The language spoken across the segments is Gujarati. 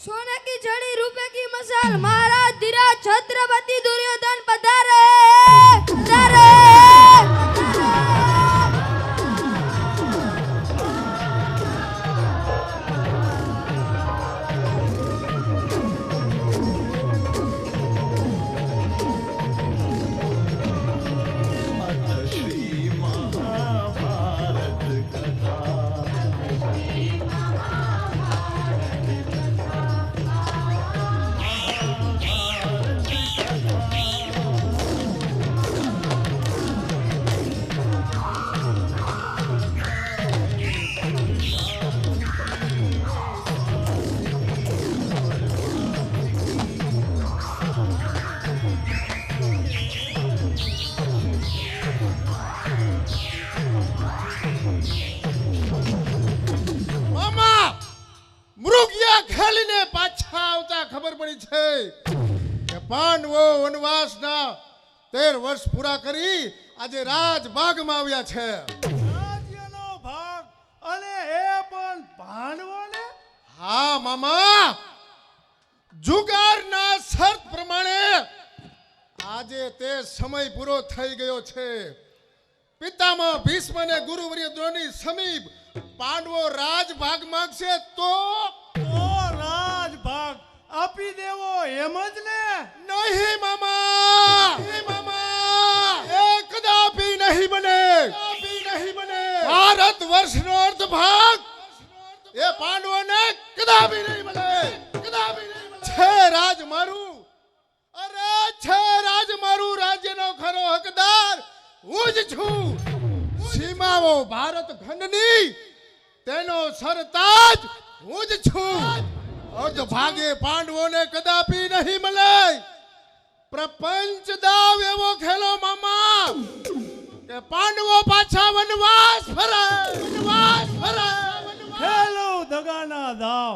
सोने की जड़ी रुपए की मसाल महाराज धीराज छत्रपति दुर्योधन पधारे पधारे। ખબર પડી છે કે પાંડવો વનવાસના 13 વર્ષ પૂરા કરી આજે રાજભાગમાં આવ્યા છે. રાજ્યનો ભાગ અને એ પણ પાંડવોને. હા મામા, જુગારના શરત પ્રમાણે આજે તે સમય પૂરો થઈ ગયો છે. પિતામહ ભીષ્મ અને ગુરુવર્ય દ્રોણની સમીપ પાંડવો રાજભાગ માંગશે તો રાજભાગ આપી દેવો એમ જ ને? નહીં મામા, નહીં મામા, એ કદાપી નહીં બને, કદાપી નહીં બને. ભારત વર્ષનો અર્ધ ભાગ એ પાંડવોને કદાપી નહીં મળે, કદાપી નહીં મળે. છે રાજ મારું, અરે છે રાજ મારું, રાજ્યનો ખરો હકદાર હું જ છું. સીમાઓ ભારત ખંડની તેનો સરતાજ હું જ છું. અર્ધ ભાગે પાંડવોને કદાપી નહીં મળે. પ્રપંચ દાવ એવો ખેલો મામા કે પાંડવો પાછા વનવાસ ફરે, વનવાસ ફરે. ખેલો દગાના દાવ,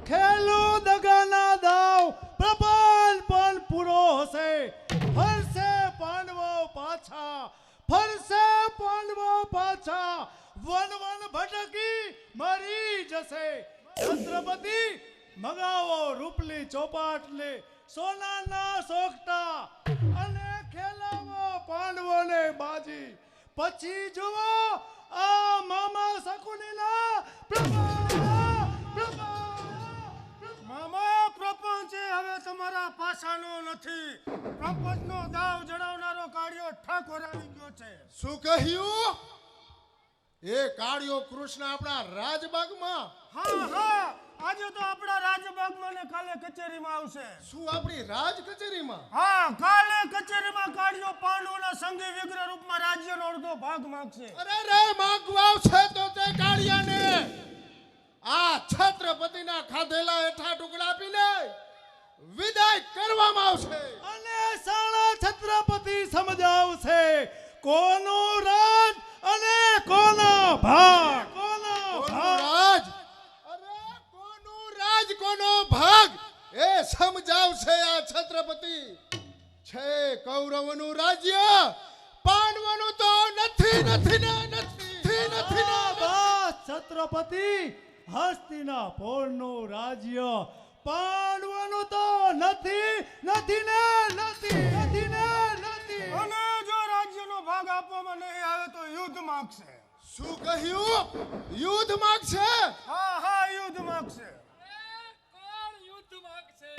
ખેલો દગાના દાવ. પ્રપંચ પણ પૂરો હશે, ફરશે પાંડવો પાછા, ફરશે પાંડવો પાછા. વન વન ભટકી મરી જશે. છત્રપતિ મગાવો રૂપલી ચોપાટને, સોનાના સોગટા અને ખેલાવો પાંડવોને બાજી. પછી જુઓ આ મામા શકુનીના મામા પ્રપંચ હવે તમારા પાસાનો નથી. પ્રપંચનો દાવ જણાવનારો કાળિયો ઠાકોર આવી ગયો છે. શું કહ્યું? એ કાળિયો કૃષ્ણ આપણા રાજબાગમાં? હા હા, આજે તો આપણા રાજબાગમાં ને કાલે કચેરીમાં આવશે. શું આપણી રાજ કચેરીમાં? હા, કાલે કચેરીમાં કાળિયો પાંડવોના સંગી વિગ્રહ રૂપમાં રાજ્યનો અડધો ભાગ માંગશે. અરે રે, માંગવાવ છે તો તે કાળિયાને આ છત્રપતિના ખાધેલા હેઠા ટુકડા આપીને વિદાય કરવામાં આવશે. અને સાળા છત્રપતિ સમજાવશે કોનું રાજ અને કોનો ભાગ. કોનો ભાગ? રાજ, અરે કોનું રાજ કોનો ભાગ એ સમજાવશે આ છત્રપતિ. છે કૌરવોનું રાજ્ય, પાંડવોનું તો નથી, નથી ને નથી, નથી ને. બસ છત્રપતિ, હસ્તિનાપુરનું રાજ્ય પાંડવોનું તો નથી, નથી ને નથી, નથી ને નથી. અને જો રાજ્યનો ભાગ આપવામાં નહીં આવે તો યુદ્ધ માંગશે. શું કહ્યું? યુદ્ધ માંગશે? હા હા, યુદ્ધ માંગશે. કોણ યુદ્ધ માંગશે?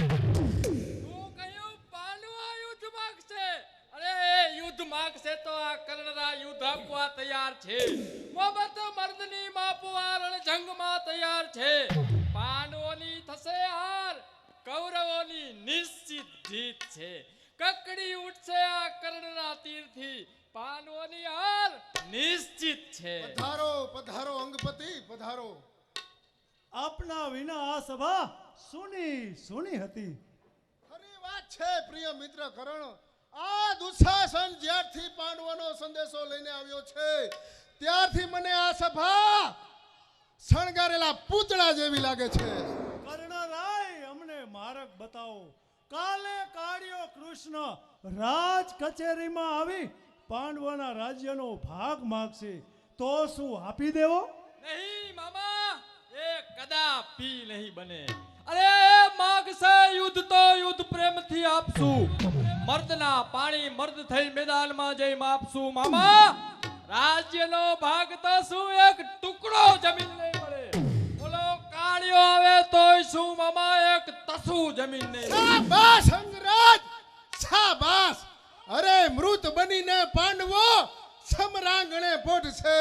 તું કહ્યું પાંડવો યુદ્ધ માંગશે. અરે યુદ્ધ માંગશે તો આ કર્ણના યુદ્ધ આપવા તૈયાર છે. મોહમ્મદ મર્દની માપવા રણજંગમાં તૈયાર છે. પાંડવોની થશે હાર, કૌરવોની નિશ્ચિત જીત છે. કકડી ઉઠશે આ કર્ણના તીરથી, પાંડવોની હાર નિશ્ચિત છે. પધારો પધારો અંગપતિ, પધારો. આપના વિના આ સભા સુની સુની હતી. ખરી વાત છે પ્રિય મિત્ર કરણ. આ દુશાસન જ્યારથી પાંડવોનો સંદેશો લઈને આવ્યો છે ત્યારથી મને આ સભા શણગારેલા પૂતળા જેવી લાગે છે. કર્ણરાય, અમને માર્ગ બતાવો. કાલે કાળિયો કૃષ્ણ રાજ કચેરીમાં આવી પાંડવોના રાજ્યનો ભાગ માગશે તો શું આપી દેવો? નહીં મામા, એ કદાપી નહીં બને. અરે માગશે યુદ્ધ તો યુદ્ધ પ્રેમથી આપશું. મર્દના પાણી મર્દ થઈ મેદાનમાં જઈ માપશું મામા. રાજ્યનો ભાગ તો શું એક ટુકડો જમીન નહીં મળે. બોલો કાળિયો આવે તોય શું મામા એક તસુ જમીન નહીં મળે. શાબાશ અંગરાજ, શાબાશ. અરે મૃત બનીને પાંડવો સમરાંગણે પોઢશે.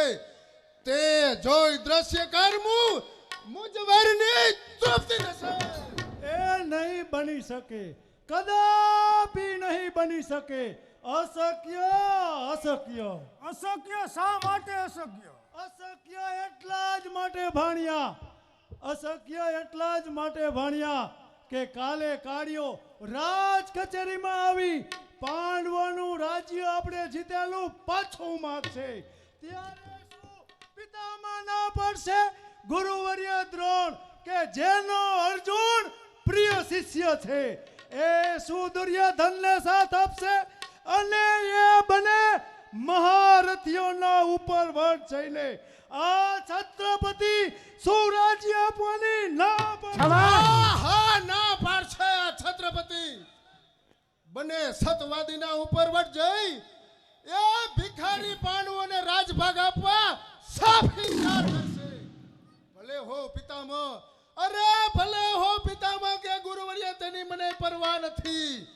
તે જોઈ દ્રશ્ય કર્મું મુજવરની તૃપ્તિ થશે. એ નહીં બની શકે, કદાપી નહીં બની શકે. અશક્ય, અશક્ય. અશક્ય શા માટે અશક્ય? અશક્ય એટલા જ માટે ભાણ્યા, અશક્ય એટલા જ માટે ભાણ્યા કે કાલે કાળિયો રાજ કચેરીમાં આવી પાંડવોનું રાજ્ય આપણે જીતેલું પાછું માગશે. ત્યારે શું પિતામાં ના પડશે? ગુરુવર્ય દ્રોણ કે જેનો અર્જુન પ્રિય શિષ્ય છે એ શું દુર્યોધનને સાથ આપશે? અને એ બને મહારથીઓના ઉપર વટ જઈને આ છત્રપતિ શું રાજ્ય આપવાની ના પાડશે? હા ના પાડશે આ છત્રપતિ. બને સતવાદીના ઉપર વટ જઈ એ ભિખારી પાંડવોને રાજભાગ આપવા સાફ ઇનકાર કરશે. ભલે હો પિતામહ, અરે ભલે હો પિતામહ કે ગુરુવર્ય તેની મને પરવા નથી.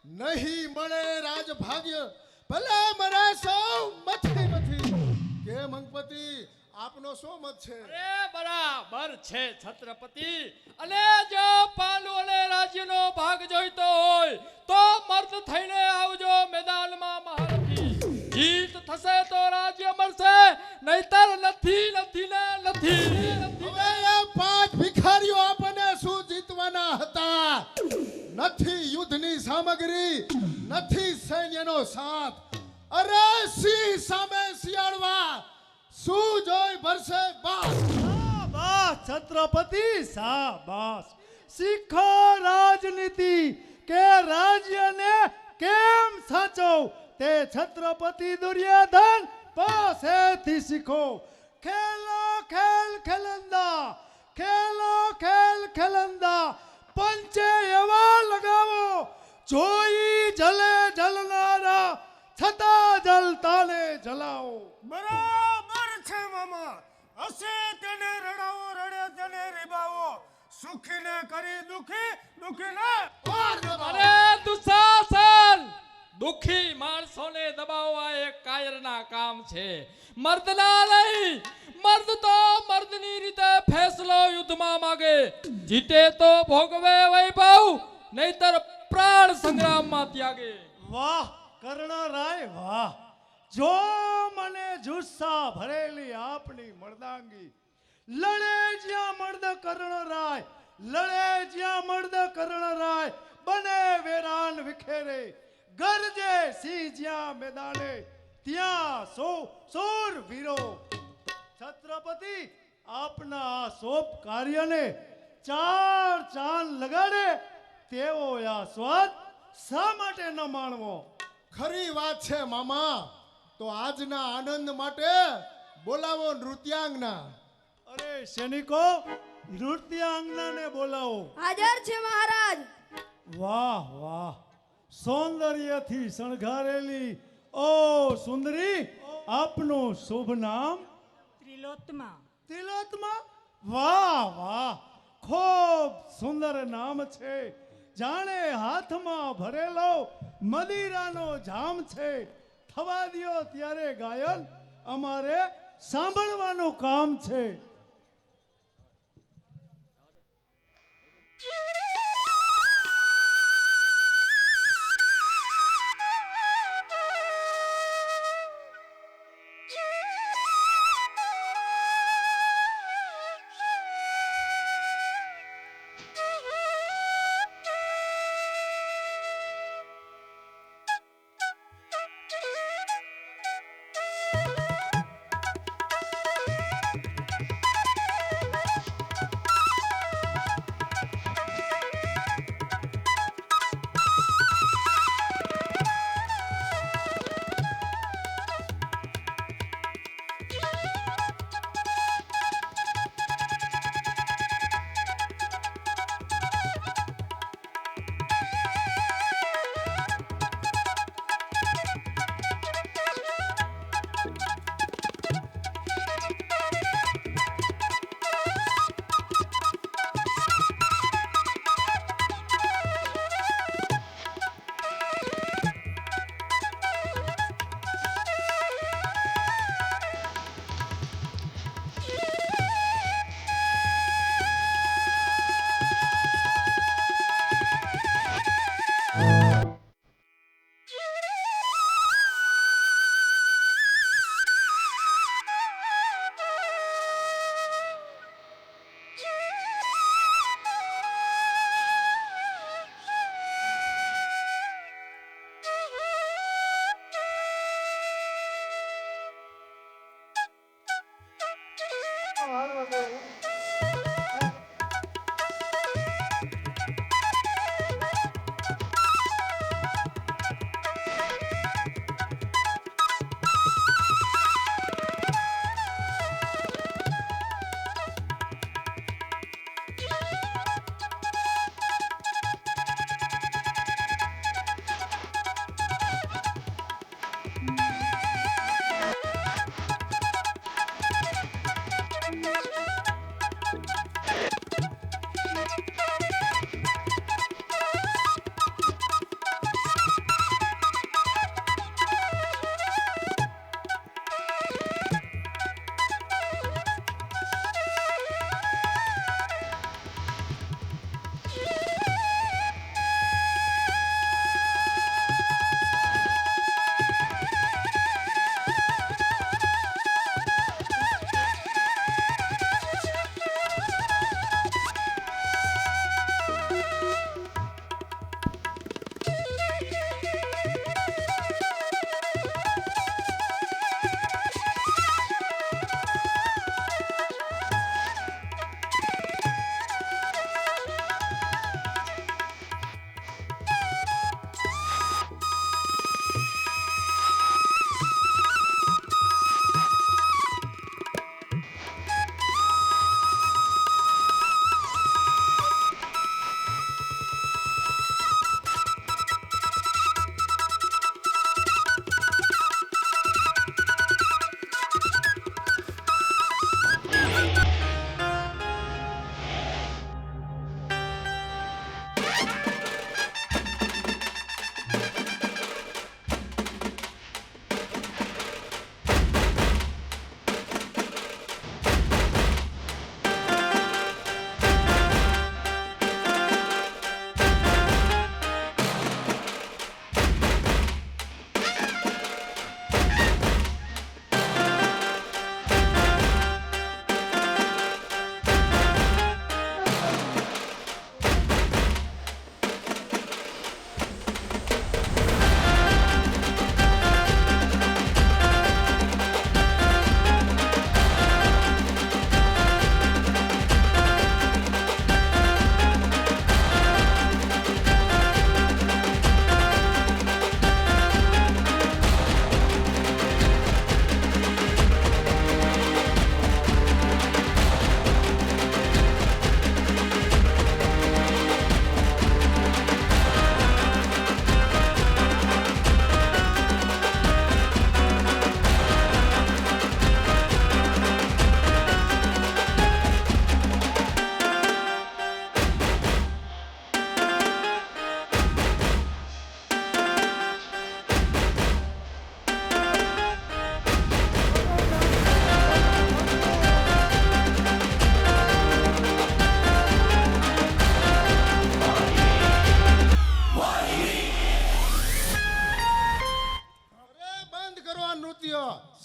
નહીં મળે રાજભાગ્ય, ભલે મરે સૌ મથી મથી. કે મંગપતિ, આપનો શું મત છે? અરે બરાબર છે છત્રપતિ. અને જો પાંડવોને રાજ્યનો ભાગ જોઈતો હોય તો મર્દ થઈને આવજો મેદાનમાં મહારથી. જીત થશે તો રાજ્ય મળશે, નહીતર નથી નથી ને નથી. હવે એ પાંચ ભિખારીઓ આપણને શું જીતવાના હતા? નથી યુદ્ધની સામગ્રી, નથી સૈન્યનો સાથ. અરે સિંહ સામે શિયાળવા શું જોઈ ભરશે બાસ. શાબાશ છત્રપતિ, શાબાશ. શીખો રાજનીતિ કે રાજ્યને કેમ સાચવ તે છત્રપતિ દુર્યોધન પાસેથી શીખો. ખેલો ખેલ ખેલંદા, ખેલો ખેલ ખેલંદા, પંચે એવા લગાવો જોઈ જલે જલનારા, છતાં જલતાને જલાવો. બરાબર છે મામા. હસે તેને રડાવો, રડે તેને રીબાવો. સુખીને કરી દુખી, દુખીને અરે દુશાસન, દુખી માણસોને દબાવવા એ કાયરના કામ છે, મર્દના નહીં. મર્દ તો મર્દની રીતે ફેસલો યુદ્ધમાં માગે. જીતે તો ભોગવે વૈભવ, નહીતર પ્રાણ સંગ્રામમાં ત્યાગે. વાહ કર્ણરાય વાહ. જો મને જુસ્સા ભરેલી આપની મર્દાંગી. લડે જ્યાં મર્દ કર્ણરાય, લડે જ્યાં મર્દ કર્ણરાય, બને વેરાન વિખેરે. ગરજે સિંહ જ્યાં મેદાને, ત્યાં સોર વીરો. છત્રપતિ આપના આ શોભ કાર્યને ચાર ચાંદ લગાડે તેવો આ સ્વાદ શા માટે ન માણવો? ખરી વાત છે મામા. તો આજના આનંદ માટે બોલાવો નૃત્યાંગના. અરે સૈનિકો, નૃત્યાંગનાને બોલાવો. હાજર છે મહારાજ. વાહ વાહ, સૌંદર્યથી શણગારેલી ઓ સુંદરી, આપનું શુભ નામ? ત્રિલોત્તમા. તિલોત્તમા. વાહ વાહ, ખૂબ સુંદર નામ છે. જાણે હાથમાં ભરેલો મદિરાનો જામ છે. થવા દ્યો ત્યારે ગાયન, અમારે સાંભળવાનું કામ છે.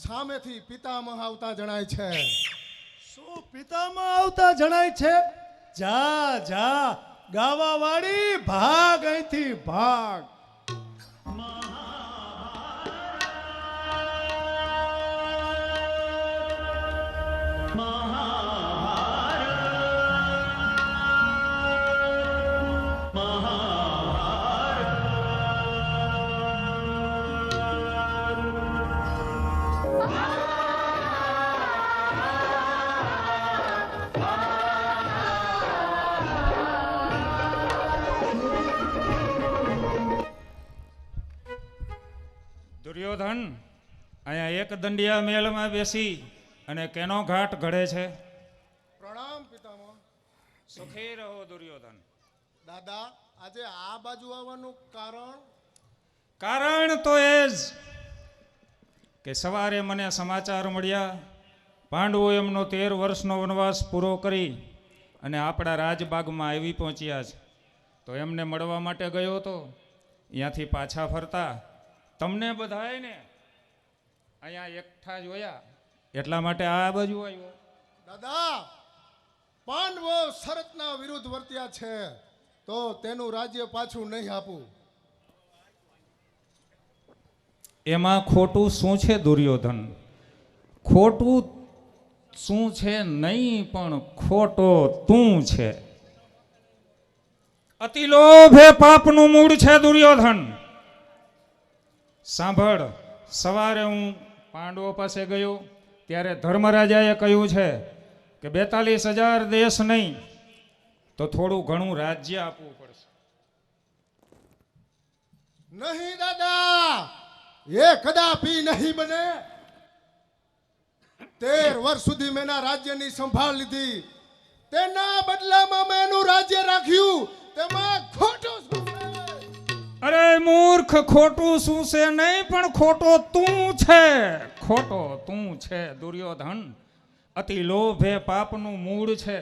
સામેથી પિતામહ આવતા જણાય છે. શું પિતામાં આવતા જણાય છે? જા જા ગાવા વાળી ભાગ અહીંથી ભાગ. દુર્યોધન અહીંયા એક દંડિયા મેળમાં બેસી અને કેનો ઘાટ ઘડે છે? પ્રણામ પિતામહ. સુખી રહો દુર્યોધન. દાદા, આજે આ બાજુ આવવાનું કારણ? કારણ તો એ જ કે સવારે મને સમાચાર મળ્યા પાંડવો એમનો 13 વર્ષનો વનવાસ પૂરો કરી અને આપણા રાજબાગમાં આવી પહોંચ્યા છે. તો એમને મળવા માટે ગયો હતો. અહીંયાથી પાછા ફરતા તમને બધાયને અહીંયા એકઠા જોયા એટલા માટે આ બાજુ આવ્યો. દાદા, પાંડવો શરતના વિરુદ્ધ વર્ત્યા છે તો તેનું રાજ્ય પાછું નહીં આપું. એમાં ખોટું શું છે દુર્યોધન? ખોટું શું છે નહીં પણ ખોટો તું છે. અતિ લોભે પાપનું મૂળ છે દુર્યોધન. સાંભળ, સવારે હું પાંડવો પાસે ગયો ત્યારે ધર્મરાજાએ કહ્યું છે કે 42,000 દેશ નહીં તો થોડું ઘણું રાજ્ય આપવું પડશે. નહીં દાદા, એ કદાપી નહીં બને. 13 વર્ષ સુધી મેં એના રાજ્યની સંભાળ લીધી. તેના બદલામાં મેં એનું રાજ્ય રાખ્યું. તેમાં ખોટું શું છે? અરે મૂર્ખ, ખોટું શું છે નહીં પણ ખોટો તું છે. ખોટો તું છે દુર્યોધન. અતિ લોભે પાપનું મૂળ છે.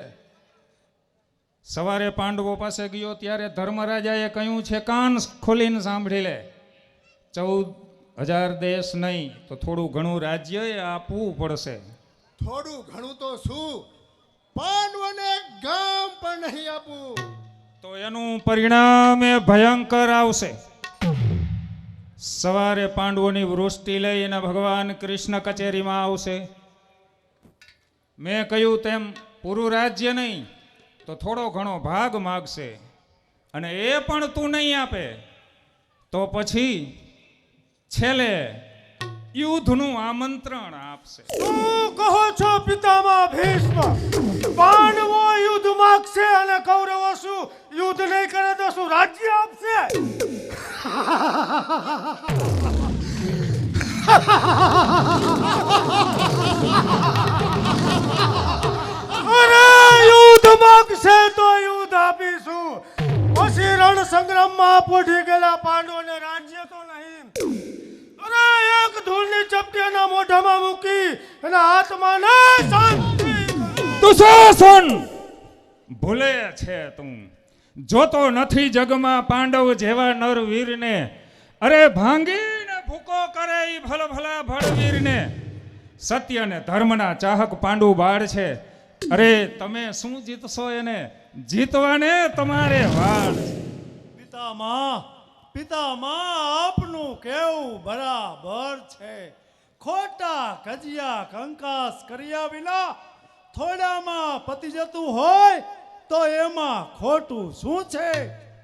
સવારે પાંડવો પાસે ગયો ત્યારે ધર્મરાજાએ કહ્યું છે, કાન ખોલીને સાંભળી લે, 14,000 દેશ નહીં તો થોડું ઘણું રાજ્ય એ આપવું પડશે. થોડું ઘણું તો શું, પાંડવોને એક ગામ પણ નહીં આપવું. તો એનું પરિણામ એ ભયંકર આવશે. સવારે પાંડવોની વૃષ્ટિ લઈને ભગવાન કૃષ્ણ કચેરીમાં આવશે. મેં કહ્યું તેમ પૂરું રાજ્ય નહીં તો થોડો ઘણો ભાગ માગશે, અને એ પણ તું નહીં આપે તો પછી છેલ્લે યુદ્ધનું આમંત્રણ આપશે. શું કહો છો પિતામહ ભીષ્મ? પાંડવો યુદ્ધ માંગશે અને કૌરવો શું યુદ્ધ નહીં કરે તો શું રાજ્ય આપશે? અરે યુદ્ધ માંગશે તો યુદ્ધ આપીશું. પછી રણ સંગ્રામમાં પોઢી ગયેલા પાંડવોને રાજ્ય તો નહીં. અરે એક ધૂળની ચપટી એના મોઢામાં મૂકી એના હાથમાં શાંતિ. દુશાસન, ભૂલે છે તું. જોતો નથી જગમાં પાંડવ જેવા નરવીરને. અરે ભાંગીને ભૂકો કરે ઈ ભલભલા ભળવીરને. સત્ય ને ધર્મના ચાહક પાંડુ બાળ છે. અરે તમે શું જીતશો એને? જીતવાને તમારે વાળ છે. પિતામહ, આપનું કેવું બરાબર છે. ખોટા કજિયા કંકાસ કર્યા વિના થોડામાં પતી જતું હોય તો એમાં ખોટું શું છે?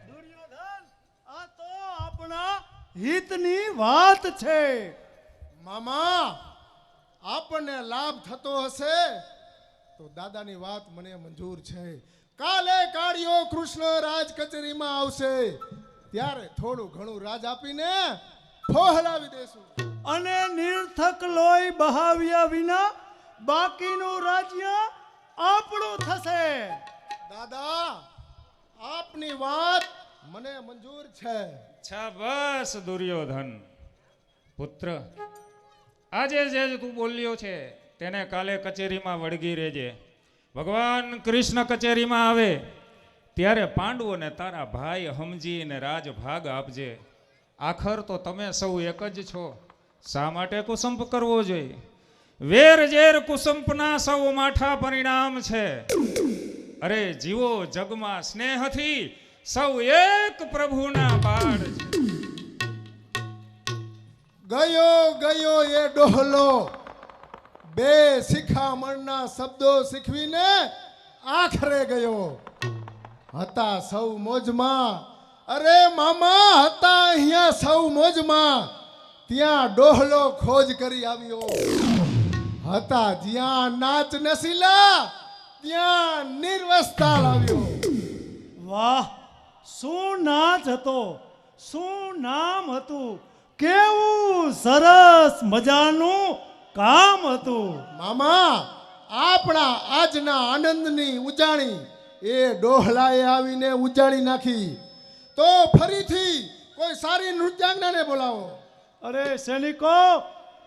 દુર્યોધન, આ તો આપણા હિતની વાત છે. મામા, આપણને લાભ થતો હશે તો દાદાની વાત મને મંજૂર છે. કાલે કાળિયો કૃષ્ણ રાજ કચેરીમાં આવશે ત્યારે થોડું ઘણું રાજ આપીને ફોહલાવી દેશું. અને નિર્થક લોહી બહાવ્યા વિના બાકીનું રાજ્ય આપણું થશે. દાદા, આપની વાત મને મંજૂર છે. બસ દુર્યોધન પુત્ર, આજે જે તું બોલ્યો છે તેને કાલે કચેરીમાં વળગી રહેજે. ભગવાન કૃષ્ણ કચેરીમાં આવે ત્યારે પાંડવોને તારા ભાઈ સમજીને રાજભાગ આપજે. આખર તો તમે સૌ એક જ છો. શા માટે કુસંપ કરવો જોઈએ? વેર ઝેર કુસંપના સૌ માઠા પરિણામ છે. અરે જીવો જગમાં સ્નેહથી સૌ એક પ્રભુના બાળ છે. ગયો એ ડોહલો 2 શિખામણના શબ્દો શીખવીને આખરે ગયો. હતા સૌ મોજમાં. અરે મામા, હતા અહીંયા સૌ મોજમાં. ત્યાં ડોહલો ખોજ કરી આવ્યો. હતા જ્યાં નાચ નસીલા ત્યાં નિર્વસ્તા લાવ્યો. વાહ, શું નાચ હતો, શું નામ હતું, કેવું સરસ મજાનું કામ હતું. મામા, આપણા આજના આનંદની ઉજાણી એ ડોહલાએ આવીને ઉજાડી નાખી. તો ફરીથી કોઈ સારી નૃત્યાંગનાને બોલાવો. અરે સૈનિકો,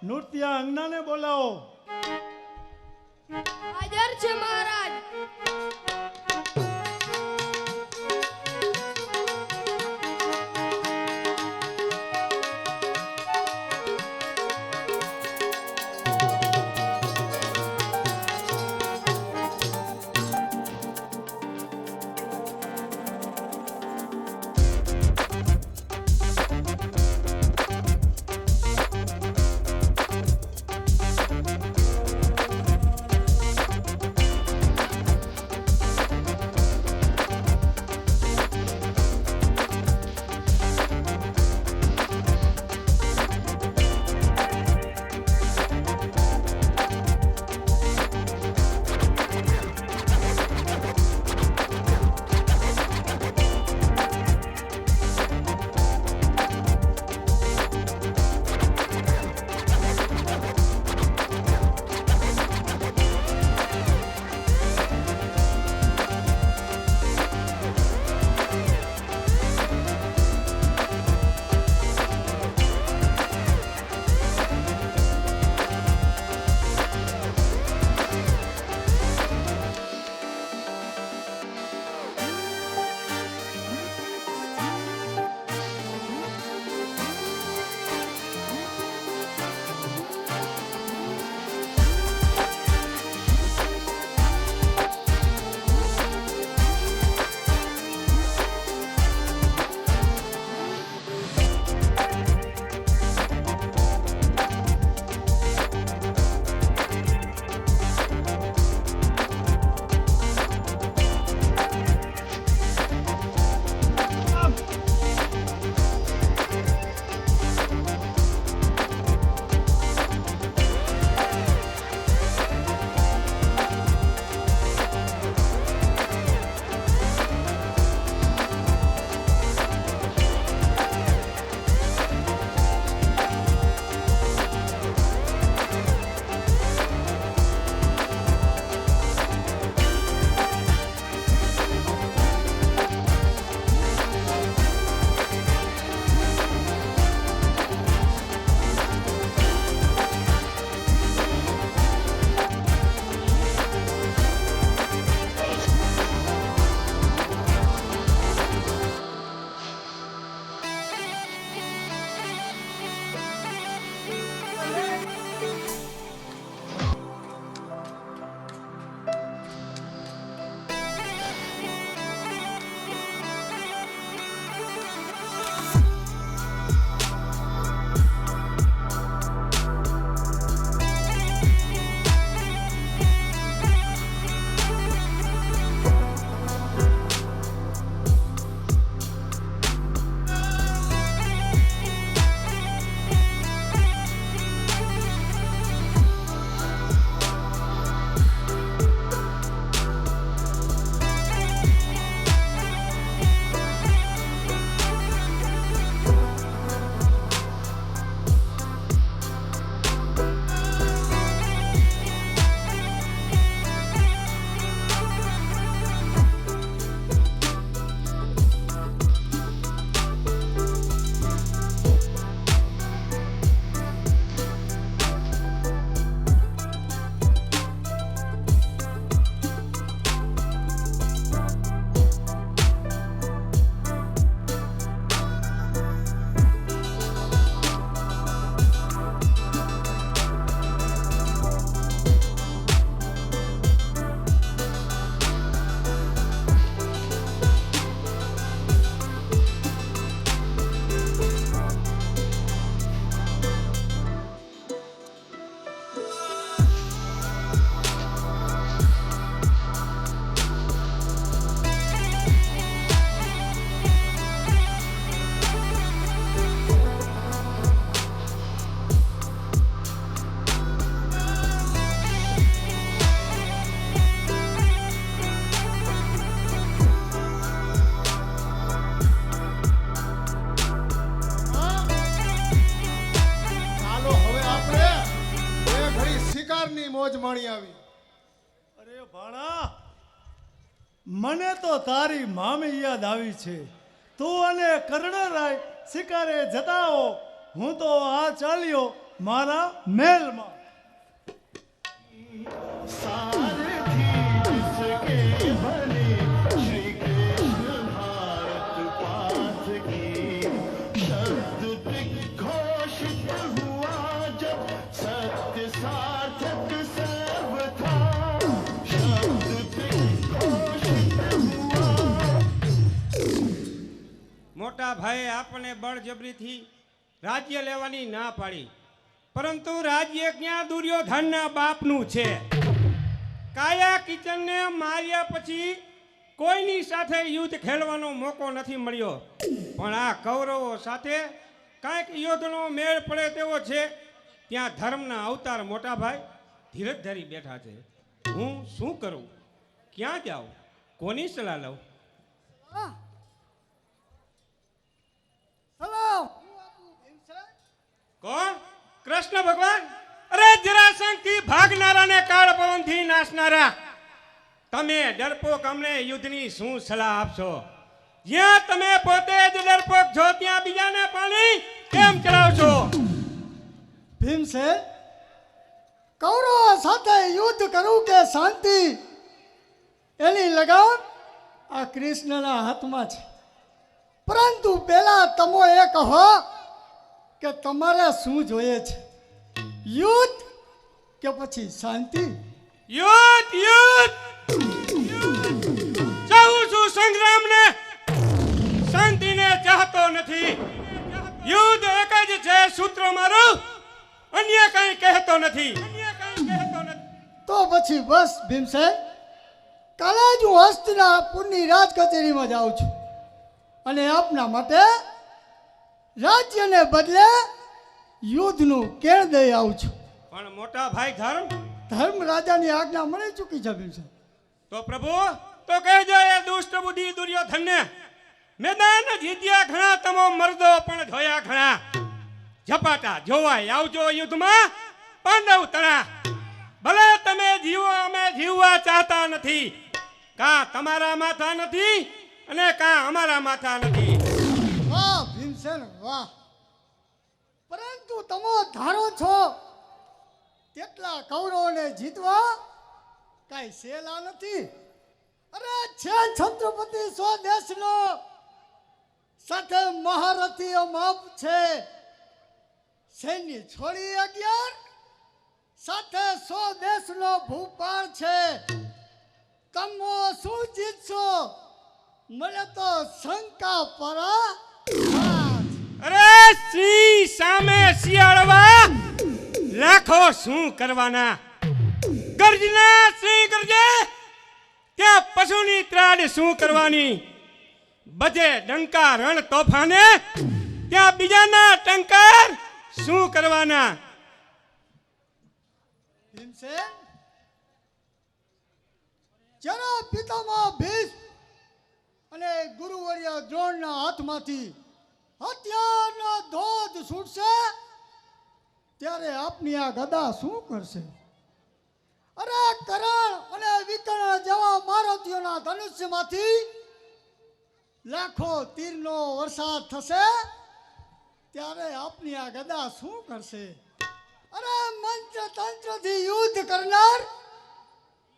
નૃત્યાંગનાને બોલાવો. હાજર છે મહારાજ. મોજ માણી આવી. અરે ભાણા, મને તો તારી મામી યાદ આવી છે. તું અને કર્ણરાય શિકારે જતા હો, હું તો આ ચાલ્યો મારા મહેલમાં. મોટા ભાઈએ આપણને બળજબરીથી રાજ્ય લેવાની ના પાડી, પરંતુ રાજ્ય ક્યાં દુર્યોધનના બાપનું છે. કાયા કિચનને માર્યા પછી કોઈની સાથે યુદ્ધ ખેલવાનો મોકો નથી મળ્યો, પણ આ કૌરવો સાથે કાંઈક યુદ્ધનો મેળ પડે તેવો છે. ત્યાં ધર્મના અવતાર મોટા ભાઈ ધીરજ ધરી બેઠા છે. હું શું કરું, ક્યાં જાઉં, કોની સલાહ લઉં? કોણ? કૃષ્ણ ભગવાન? અરે જરાસંઘથી ભાગનારાને કાળ પવનથી નાશનારા, તમે ડરપોક અમને યુદ્ધની શું સલાહ આપશો? જ્યાં તમે પોતે જ ડરપોક છો ત્યાં બીજાને પાણી કેમ ચડાવશો? ભીમસેન, કૌરવો સાથે યુદ્ધ કરવું કે શાંતિ, એની લગામ આ કૃષ્ણના હાથમાં છે. પરંતુ પહેલા તમો એ કહો કે તમારે શું જોઈએ છે, યુદ્ધ કે પછી શાંતિ? યુદ્ધ, યુદ્ધ! ચાહું છું સંગ્રામને, શાંતિને ચાહતો નથી. યુદ્ધ એક જ છે સૂત્ર મારું, અન્ય કંઈ કહેતો નથી. તો પછી બસ ભીમસેન, કાલે જ હું હસ્તિનાપુરની રાજ કચેરીમાં જાઉં છું અને આપના માટે રાજ્યને બદલે યુદ્ધનું કેળ દઈ આવું છું. પણ મોટા ભાઈ ધર્મ રાજાની આજ્ઞા મળી ચૂકી છે ભીમસેન. તો પ્રભુ તો કહેજો એ દુષ્ટ બુદ્ધિ દુર્યોધનને, મેદાન જીત્યા ઘણા, તમો મર્દો પણ જોયા ઘણા. ઝપાટા જોવાય આવજો યુદ્ધમાં પાંડવ તણા. ભલે તમે જીવો, અમે જીવવા ચાહતા નથી. કાં તમારા માથા નથી અને કાં અમારા માથા નથી. વાહ ભીમસેન વાહ! પરંતુ તમે ધારો છો તેટલા કૌરવોને જીતવા કાંઈ સહેલા નથી. અરે છે છત્રપતિ સ્વદેશનો, સાથે મહારથીઓ માપ છે. સૈન્ય છોડી 11, સાથે સ્વદેશનો ભૂપાળ છે. તમે શું જીતશો? મને તો શંકા પરા. અરે સિંહ સામે શિયાળવા, લાખો શું કરવાના? ગર્જના સિંહ ગરજે, ત્યાં પશુની ત્રાડ શું કરવાની? બજે ડંકા રણ તોફાને, ત્યાં બીજાના ટંકાર શું કરવાના? ભીમસેન, જ્યારે પિતામહ ભીષ્મ અને ગુરુવર્ય દ્રોણના હાથમાંથી હથિયારનો ધોધ છૂટશે ત્યારે આપની આ ગદા શું કરશે? અરે કરણ અને વિકર્ણ જેવા મારુતિઓના ધનુષ્યમાંથી લાખો તીરનો વરસાદ થશે ત્યારે આપની આ ગદા શું કરશે? અરે મંત્ર તંત્રથી યુદ્ધ કરનાર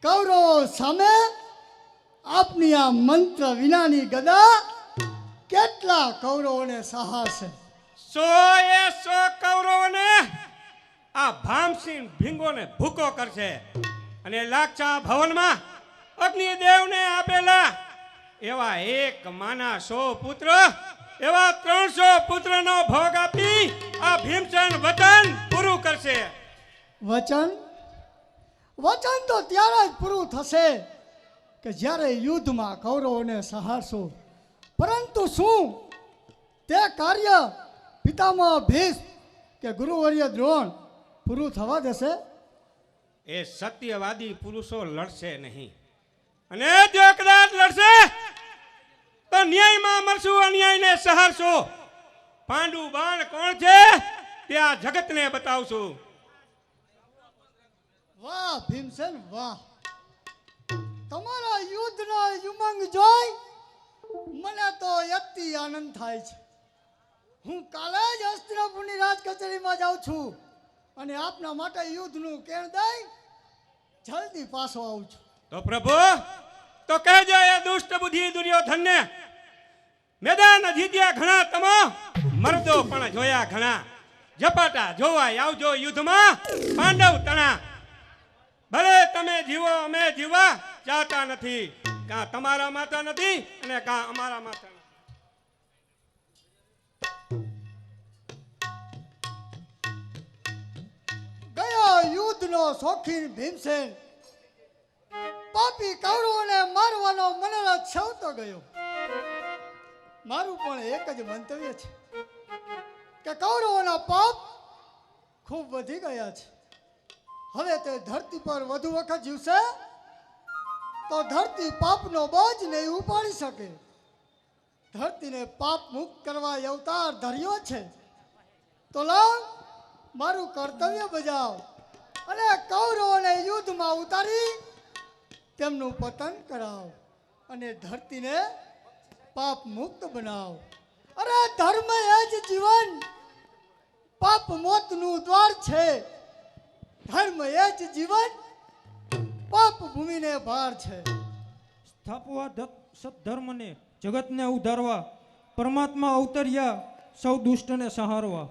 કૌરવો સામે આપની આ મંત્ર વિનાની ગદા કેટલા કૌરવોને સહાશે? 100 કૌરવોને આ ભામસિંહ ભીંગોને ભૂકો કરશે અને લાક્ષા ભવનમાં અગ્નિદેવને આપેલા એવા એક માના 100 પુત્ર, એવા 300 પુત્રનો ભોગ આપી આ ભીમસેન વચન પૂરું કરશે. વચન તો ત્યારે જ પૂરું થશે કે જ્યારે યુદ્ધમાં કૌરવોને સહારશો. પરંતુ શું તે કાર્ય પિતામહ ભીષ્મ કે ગુરુવર્ય દ્રોણ પૂરું થવા દેશે? એ સત્યવાદી પુરુષો લડશે નહીં, અને જો કદાચ લડશે તો ન્યાયમાં મરશું, અન્યાયને સહારશો. પાંડુ બાણ કોણ છે તે આ જગતને બતાવશું. વાહ ભીમસેન વાહ, તમારા યુદ્ધનો ઉમંગ જોઈ મને તો અતિ આનંદ થાય છે. હું કાલે જ હસ્તિનાપુરની રાજ કચેરીમાં જાઉં છું અને આપના માટે યુદ્ધનું કેણ દઈ જલ્દી પાછો આવું છું. તો પ્રભુ તો કહેજો એ દુષ્ટ બુદ્ધિ દુર્યોધનને, મેદાન જીત્યા ઘણા તમો, મરદો પણ જોયા ઘણા, ઝપાટા જોવાય આવજો યુદ્ધમાં પાંડવ તણા. ભલે તમે જીવો અમે જીવવા ચાહતા નથી, કાં તમારા માતા નથી અને કાં અમારા માતા નથી. ગયો યુદ્ધનો શોખીન ભીમસેન પાપી કૌરવોને મારવાનો મનોરથ છવતો ગયો. મારું પણ એક જ મંતવ્ય છે કે કૌરવોના પાપ ખૂબ વધી ગયા છે. હવે તે ધરતી પર વધુ વખત જીવશે તો ધરતી પાપનો બોજ નહીં ઉપાડી શકે. ધરતીને પાપ મુક્ત કરવા અવતાર ધર્યો છે તો લાવ મારું કર્તવ્ય બજાવ અને કૌરવોને યુદ્ધમાં ઉતારી તેમનું પતન કરાવ અને ધરતીને પાપ મુક્ત બનાવ. અરે ધર્મ એ જ જીવન, પાપ મોતનું દ્વાર છે. ધર્મ એ જ જીવન, પાપ ભૂમિને ભાર છે. સ્થાપવા સત્ધર્મને, જગતને ઉધારવા, પરમાત્મા અવતર્યા સૌ દુષ્ટને સંહારવા.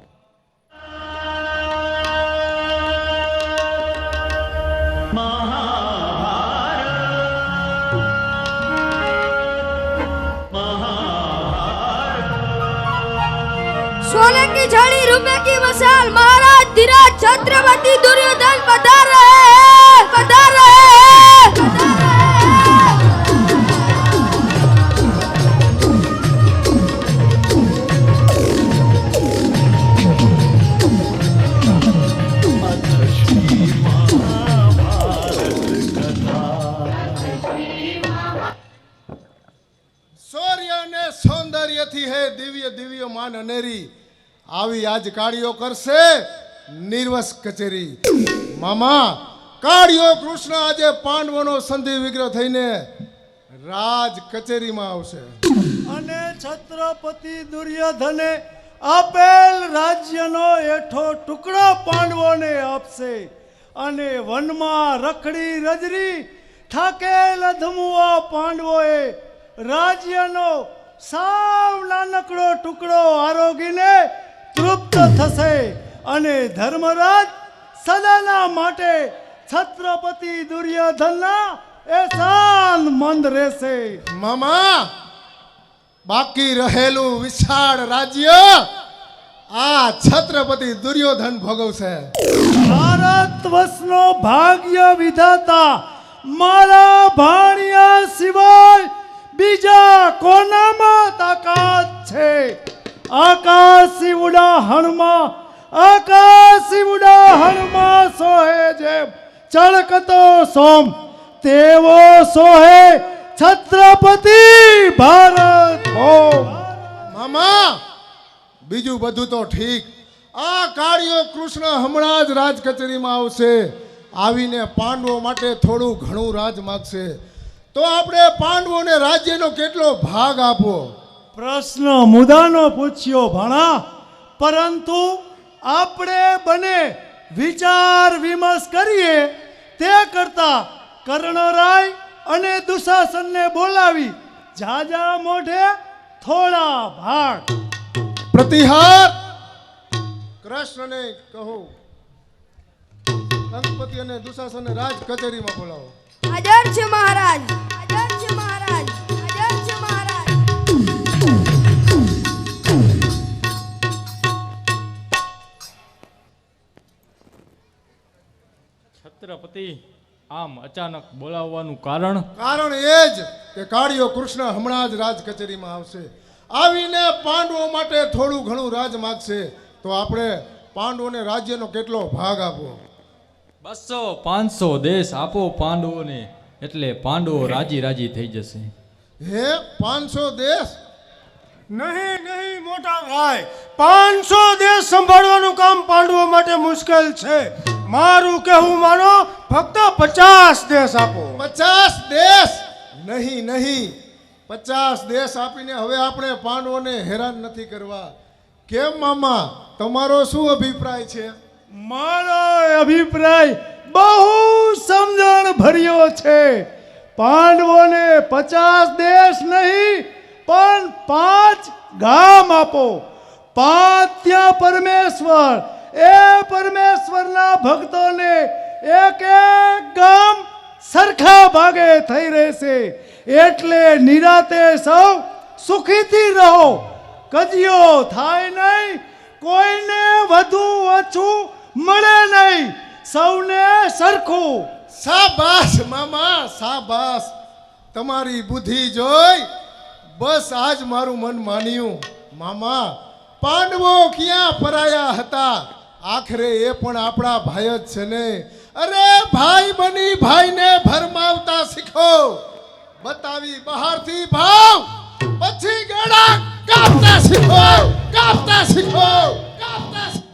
सोने की झड़ी रुपए की मसाल, महाराज धीराज छत्रपति दुर्योधन पधारे पधारे। શૌર્ય ને સૌંદર્યથી હે દિવ્ય દિવ્ય માન અનેરી, આવી આજ કાળીઓ કરશે નિર્વસ કચેરી. મામા કાળીઓ કૃષ્ણ આજે પાંડવોનો સંધિ વિગ્રહ થઈને રાજ કચેરીમાં આવશે અને છત્રપતિ દુર્યોધને આપેલ રાજ્યનો એઠો ટુકડો પાંડવોને આપશે અને વનમાં રખડી રજરી થાકેલ અધમુઓ પાંડવોએ રાજ્યનો સાવ નાનકડો ટુકડો આરોગીને તૃપ્ત થશે અને ધર્મરાજ સદાના માટે છત્રપતિ દુર્યોધનના એહસાન મંદ રહેશે. મામા બાકી રહેલું વિશાળ રાજ્ય આ છત્રપતિ દુર્યોધન ભોગવશે. ભારત વર્ષનો ભાગ્ય વિધાતા મારા ભાણિયા સિવાય બીજા કોનામાં તાકાત છે? આકાશી ઉડાહણમાં સોહે જેમ ચળકતો સોમ, તેવો સોહે છત્રપતિ ભારત ભૌમ. મામા બીજું બધું તો ઠીક, આ કાળીઓ કૃષ્ણ હમણાં જ રાજ કચેરીમાં આવશે, આવીને પાંડવો માટે થોડું ઘણું રાજ માગશે. તો આપણે પાંડવોને રાજ્યનો કેટલો ભાગ આપવો? પ્રશ્ન મુદ્દાનો પૂછ્યો ભણા, પરંતુ આપણે બને વિચાર વિમર્શ કરીએ તે કરતા કર્ણરાય અને દુશાસનને બોલાવી જાજા મોઢે થોડા ભાગ. પ્રતિહાર કૃષ્ણને કહો, કંસપતિ અને દુશાસનને રાજ કચેરીમાં બોલાવો. हाजर छे महाराज, हाजर छे महाराज, हाजर छे महाराज। છત્રપતિ આમ અચાનક બોલાવવાનું કારણ? કારણ એ જ કે કાળીઓ કૃષ્ણ હમણાં જ રાજ કચેરીમાં આવશે, આવીને પાંડવો માટે થોડું ઘણું રાજ માગશે. તો આપણે પાંડવોને રાજ્યનો કેટલો ભાગ આપવો? 200-500 દેશ આપો પાંડવોને, એટલે પાંડવો રાજી રાજી થઈ જશે. હે 500 દેશ? નહીં નહીં મોટા ભાઈ, 500 દેશ સંભાળવાનું કામ પાંડવો માટે મુશ્કેલ છે. મારું કહેવું માનો, ફક્ત 50 દેશ આપો. 50 દેશ નહીં નહીં, 50 દેશ આપીને હવે આપણે પાંડવોને હેરાન નથી કરવા. કેમ મામા, તમારો શું અભિપ્રાય છે? મારો અભિપ્રાય બહુ સમજણ ભર્યો છે. પાંડવોને 50 દેશ નહીં પણ 5 ગામ આપો. 5 ત્યાં પરમેશ્વર, એ પરમેશ્વરના ભક્તોને એક એક ગામ સરખા ભાગે થઈ રહેશે. એટલે નિરાતે સૌ સુખીથી રહો. કજિયો થાય નહીં, કોઈને વધુ ઓછું મળે નહીં, સૌને સરખું. શાબાશ મામા, શાબાશ. તમારી બુદ્ધિ જોઈ બસ આજ મારું મન માન્યું. મામા, પાંડવો ક્યાં પરાયા હતા? આખરે એ પણ આપણા ભાઈ જ છે ને. અરે ભાઈ બની ભાઈને ભરમાવતા શીખો. બતાવી બહારથી ભાવ, પછી ગળા કાપતા શીખો, કાપતા શીખો, કાપતા શીખો.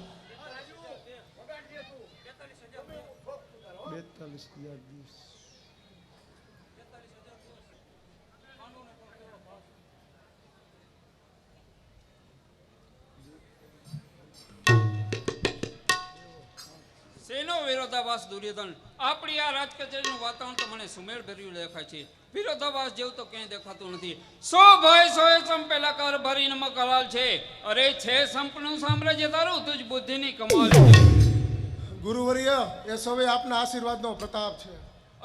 શેનો વિરોધાભાસ દુર્યોધન? આપણી આ રાજ કચેરીનું વાતાવરણ તો મને સુમેળ ભર્યું દેખાય છે. વિરોધાભાસ જેવું તો ક્યાંય દેખાતું નથી. 100 ભાઈ 100 સંપેલા કર ભરીને મકરાલ છે. અરે છે સંપનું સામ્રાજ્ય તારું, તુજ બુદ્ધિની કમાલ છે. ગુરુવર્ય, એ સૌએ આપના આશીર્વાદનો પ્રતાપ છે.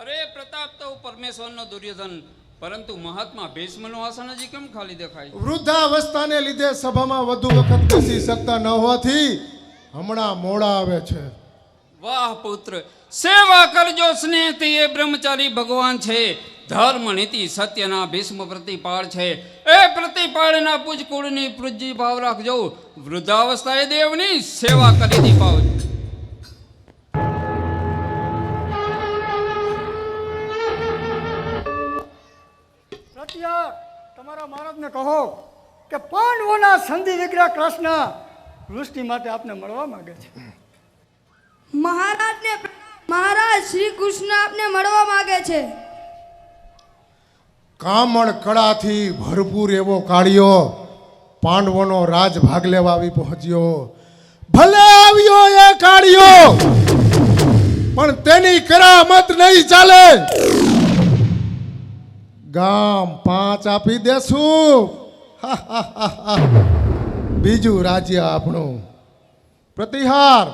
અરે પ્રતાપ તો પરમેશ્વરનો દુર્યોધન, પરંતુ મહાત્મા ભીષ્મનું આસન હજી કેમ ખાલી દેખાય? વૃદ્ધાવસ્થાને લીધે સભામાં વધુ વખત બેસી શકતા ન હોવાથી હમણાં મોડા આવે છે. વાહ પુત્ર, સેવા કરજો સ્નેહથી, એ બ્રહ્મચારી ભગવાન છે. ધર્મ નીતિ સત્યના ભીષ્મ પ્રતિપાળ છે. એ પ્રતિપાળના પૂજ કુળની પૂજ્ય ભાવ રાખજો. વૃદ્ધાવસ્થાએ દેવની સેવા કરી દીપાવજો. પ્રત્યાર તમારા મહારાજને કહો કે પાંડવોના સંધિ વિગ્રહ કૃષ્ણ વૃષ્ટિ માટે આપને મળવા માંગે છે. મહારાજને મહારાજ શ્રી કૃષ્ણ આપને મળવા માંગે છે. કામણ કળાથી ભરપૂર એવો કાળિયો પાંડવોનો રાજ ભાગ લેવા આવી પહોંચ્યો. ભલે આવ્યો એ કાળિયો, પણ તેની કરામત નહીં ચાલે. ગામ 5 આપી દેશું, બીજું રાજ્ય આપણું. પ્રતિહાર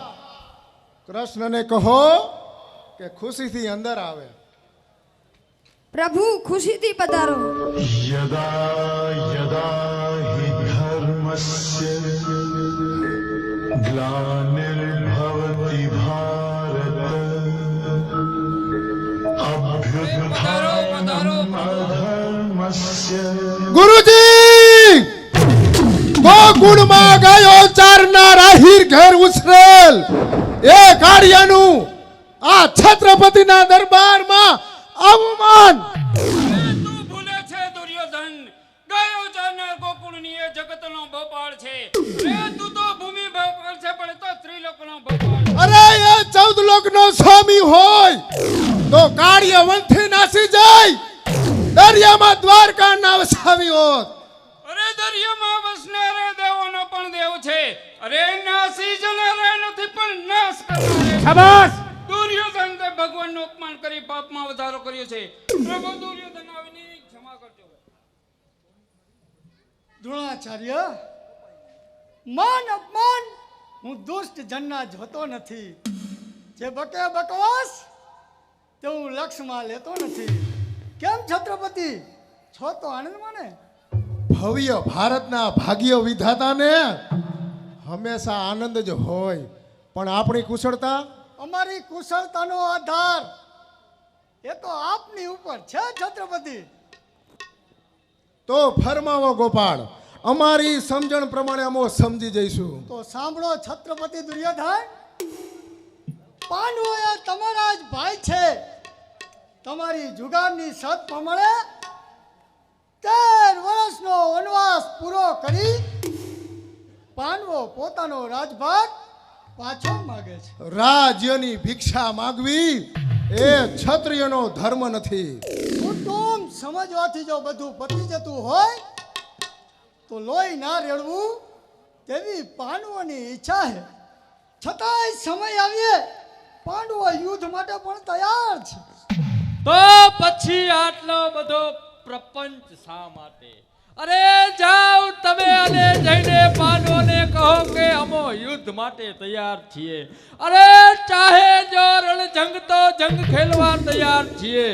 કૃષ્ણને કહો કે ખુશીથી અંદર આવે. પ્રભુ ખુશીથી પધારો. यदा यदा हि धर्मस्य ग्लानिर्भवति भारत अभ्युत्थानम् अधर्मस्य. ગુરુજી, ગોકુળમાં ગયો ચારનાર આહીર ઘેર ઉછરેલ એ કાળિયાનું આ છત્રપતિના દરબારમાં અવમાન. તું ભૂલે છે દુર્યોધન, ગયો જાનર ગોકુળની એ જગતનો ભોપાળ છે. રે તું તો ભૂમિ ભોપાળ છે, પણ તો ત્રિલોકનો ભોપાળ. અરે એ 14 લોકનો સ્વામી હોય તો કાળિય વંથી નાસી જાય, દરિયામાં દ્વારકા ના વસાવી હોત. અરે દરિયામાં વસનારા દેવોનો પણ દેવ છે. અરે નાસી જનારા નથી પણ નાશ કરનારા. શાબાશ. દુર્યોધન તે ભગવાનનું અપમાન કરી પાપમાં વધારો કર્યો છે. પ્રભુ દુર્યોધન આવીને ક્ષમા કરજો. દ્રોણાચાર્ય, માન અપમાન હું દુષ્ટ જનના જોતો નથી. જે બકે બકવાસ તે હું લક્ષમાં લેતો નથી. કેમ છત્રપતિ, છો તો આનંદમાં ને? ભવ્ય ભારતના ભાગ્ય વિધાતાને હંમેશા આનંદ જ હોય, પણ આપણી કુશળતા, અમારી કુશળતાનો આધાર એ તો આપની ઉપર છે છત્રપતિ. તો ફરમાવો ગોપાળ, અમારી સમજણ પ્રમાણે અમે સમજી જઈશું. તો સાંભળો છત્રપતિ દુર્યોધન, પાંડવો એ તમારા જ ભાઈ છે. તમારી જુગારની સત પ્રમાણે 13 વર્ષનો વનવાસ પૂરો કરી પાંડવો પોતાનો રાજભાગ પાછો માગે છે. રાજ્યની ભિક્ષા માગવી એ ક્ષત્રિયનો ધર્મ નથી. કુટુંબ સમજવાથી જો બધું પતી જતું હોય તો લોહી ના રેડવું તેવી પાંડવોની ઈચ્છા છે. છતાંય સમય આવીએ પાંડવો યુદ્ધ માટે પણ તૈયાર છે. તો પછી આટલો બધો પ્રપંચ શા માટે? અરે જાઓ તમે અને જઈને પાંડવોને કહો કે અમો યુદ્ધ માટે તૈયાર છીએ. અરે ચાહે જો રણજંગ તો જંગ ખેલવા તૈયાર છીએ.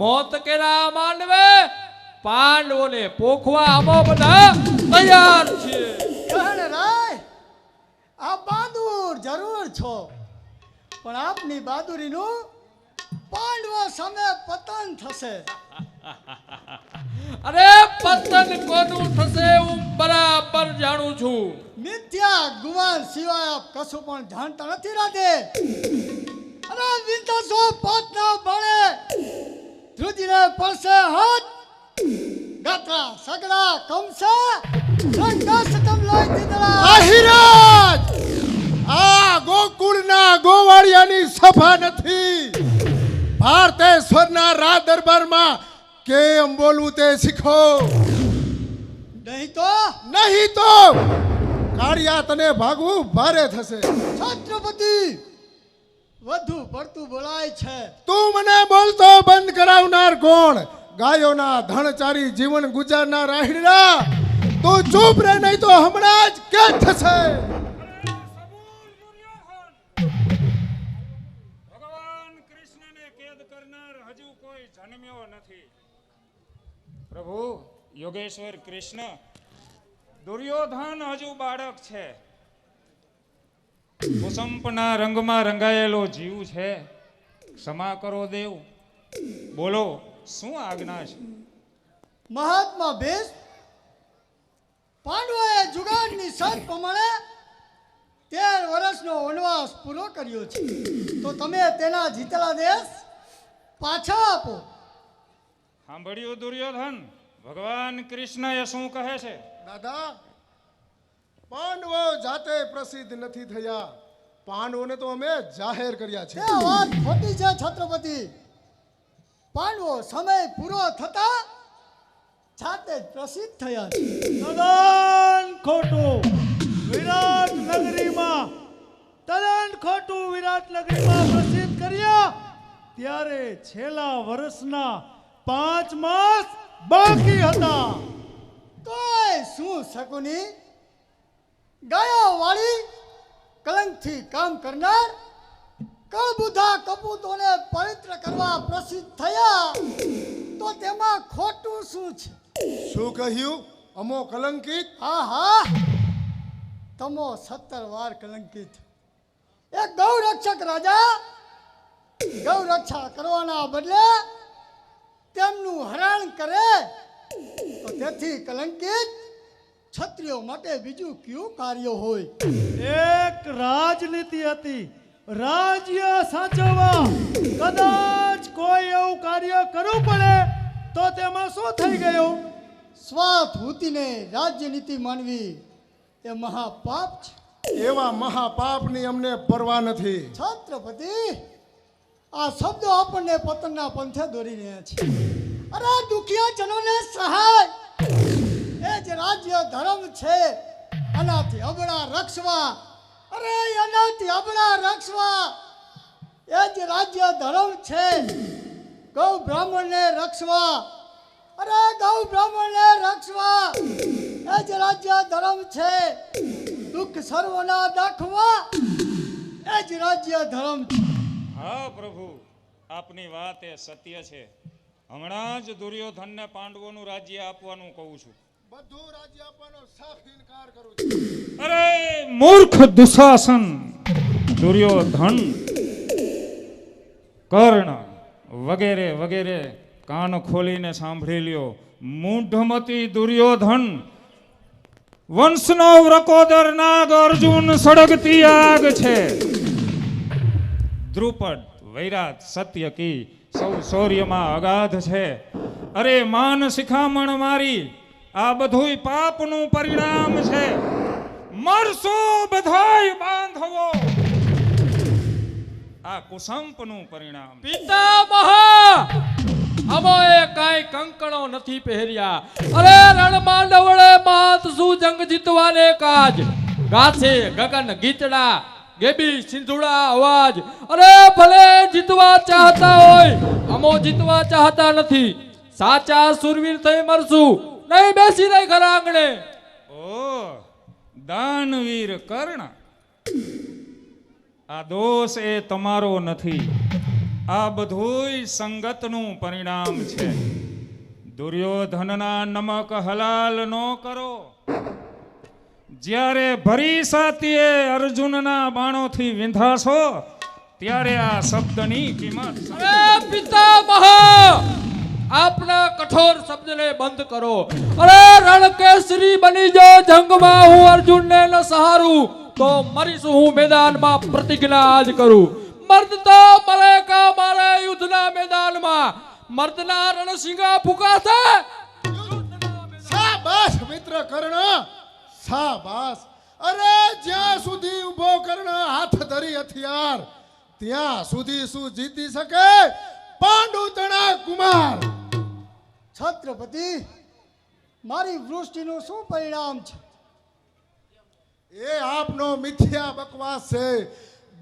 મોત કેરા માંડવે પાંડવોને પોખવા અમો બધા તૈયાર છીએ. રાય આ બહાદુર જરૂર છો, પણ આપની બહાદુરીનું પાંડવો સામે પતન થશે. અરે પતન કોનું થશે હું બરાબર જાણું છું. મિથ્યા ગુમાન સિવાય આપ કશું પણ જાણતા નથી રાધે. અરે વિંતાસો પોતના બળે ધ્રુજીને પડશે હાથ, ગાત્રા સગડા કમસે રંગા સતમ લોહી દીધડા. આહિરાજ, આ ગોકુળના ગોવાળિયાની સભા નથી. ભારતેશ્વરના રાજ દરબારમાં કેમ બોલવું તે શીખો. નહીં તો કાળિયા તને ભાગવું ભારે થશે. છત્રપતિ વધુ પડતું બોલાય છે. તું મને બોલતો બંધ કરાવનાર કોણ? ગાયોના ધણચારી જીવન ગુજારનાર રાહિડા. તું ચૂપ રહે, નહીં તો હમણાં જ કેદ થશે. ભગવાન કૃષ્ણને કેદ કરનાર હજુ કોઈ જન્મ્યો નથી. પ્રભુ યોગેશ્વર કૃષ્ણ, દુર્યોધન હજુ બાળક છે. કુસંપના રંગમાં રંગાયેલો જીવ છે. ક્ષમા કરો દેવ. બોલો, શું આજ્ઞા છે? મહાત્મા ભીષ્મ, પાંડવોએ જુગાડની શરત પ્રમાણે 13 વર્ષનો વનવાસ પૂરો કર્યો છે. તો તમે તેના જીતેલા દેશ પાછા આપો. સાંભળ્યું દુર્યોધન? ભગવાન કૃષ્ણ એ શું કહે છે? દાદા, પાંડવો જાતે પ્રસિદ્ધ નથી થયા. પાંડવોને તો અમે જાહેર કર્યા છે. તે વાત ખોટી છે છત્રપતિ. પાંડવો સમય પૂરો થતા જાતે જ પ્રસિદ્ધ થયા છે. તદ્દન ખોટું. વિરાટ નગરીમાં પ્રસિદ્ધ કર્યા ત્યારે છેલ્લા વર્ષના 5 માસ બાકી હતા. તોય શું શકુની, ગાયો વાળી કલંકથી કામ કરનાર કળબુધા કપૂતોને પવિત્ર કરવા પ્રસિદ્ધ થયા, તો તેમાં ખોટું શું છે? શું કહ્યું? અમો કલંકિત? હા, તમો 17 વાર કલંકિત. એક ગૌરક્ષક રાજા ગૌરક્ષા કરવાના બદલે તેમનું હરણ કરે, તો તેથી કલંકિત ક્ષત્રિયો માટે બીજું કયું કાર્ય હોય? એક રાજનીતિ હતી, રાજ્ય સાચવવા. કદાચ કોઈ એવું કાર્ય કરવું પડે તો તેમાં શું થઈ ગયું? સ્વાર્થ હૂતીને રાજ્યનીતિ માનવી એ મહાપાપ છે. એવા મહાપાપની અમને પરવા નથી. છત્રપતિ, આ શબ્દો આપણને પતનના પંથે દોરી રહ્યા છે. અરે દુખિયા જનોને સહાય એ જ રાજ્ય ધર્મ છે. આનાથી અબળા રક્ષવા, અરે એનાથી અબળા રક્ષવા એ જ રાજ્ય ધર્મ છે. ગૌ બ્રાહ્મણને રક્ષવા, અરે ગૌ બ્રાહ્મણને રક્ષવા એ જ રાજ્ય ધર્મ છે. દુઃખ સર્વના દાખવા એ જ રાજ્ય ધર્મ છે. હા પ્રભુ, આપની વાત એ સત્ય છે. હમણાં જ દુર્યોધનને પાંડવોનું રાજ્ય આપવાનું કહું છું. બધું રાજ્ય આપવાનો સાફ ઇનકાર કરું છું. અરે મૂર્ખ દુશાસન, દુર્યોધન, કર્ણ વગેરે વગેરે કાન ખોલીને સાંભળી લ્યો. મૂઢમતી દુર્યોધન, વંશનો વૃકોદર નાગ અર્જુન સળગતી આગ છે. દ્રુપદ વૈરાટ સત્યકી સૌ શૌર્યમાં અગાધ છે. અરે માન શિખામણ મારી, આ બધુંય પાપનું પરિણામ છે. મરશો બધાય બાંધવો, આ કુસંપનું પરિણામ. પિતામહ, અમોએ કાંઈ કંકણો નથી પહેર્યા. અરે રણમાં ડવળે માત શું જંગ જીતવાને કાજ. ગાછે ગગન ગીતડા, ગેબી સિંધુડા અવાજ. અરે ભલે જીતવા ચાહતા હોય, અમો જીતવા ચાહતા નથી. સાચા સુરવીર થઈ મરશું, નહીં બેસી રહી ઘર આંગણે. ઓ દાનવીર કર્ણ, આ દોષ એ તમારો નથી, આ બધુંય સંગતનું પરિણામ છે. દુર્યોધનના નમક હલાલ ન કરો. જ્યારે ભરી સાતીએ અર્જુનના બાણોથી વિંધાશો, ત્યારે આ શબ્દની કિંમત. અરે પિતામહ, આપના કઠોર શબ્દને બંધ કરો. અરે રણકેસરી બની જો જંગમાં હું અર્જુનને ન સહારું, તો મરીશું હું મેદાનમાં પ્રતિજ્ઞા આજ કરું. મર્દ તો મરે કા મારે યુદ્ધના મેદાનમાં. મર્દના રણસિંગા ફૂંકાશે. શાબાશ મિત્ર કર્ણ, શાબાશ. અરે જ્યાં સુધી ઊભો કર્ણ હાથ ધરી હથિયાર, ત્યાં સુધી શું જીતી શકે પાંડુ તણા કુમાર? છત્રપતિ, મારી વૃષ્ટિનું શું પરિણામ છે? એ આપનો મિથ્યા બકવાસ છે.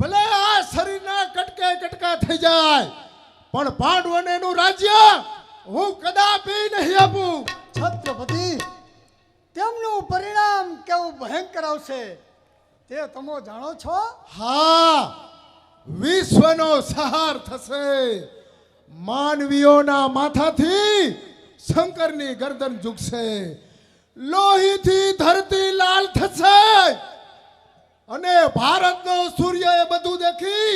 ભલે આ શરીરના કટકે કટકા થઈ જાય, પણ પાંડવોને એનું રાજ્ય હું કદાપી નહીં આપું. છત્રપતિ, તેમનું પરિણામ કેવું ભયંકર આવશે તે તમે જાણો છો? હા, વિશ્વનો સહાર થશે. માનવીઓના માથાથી શંકરની ગરદન ઝૂકશે. લોહીથી ધરતી લાલ થશે, અને ભારતનો સૂર્ય એ બધું દેખી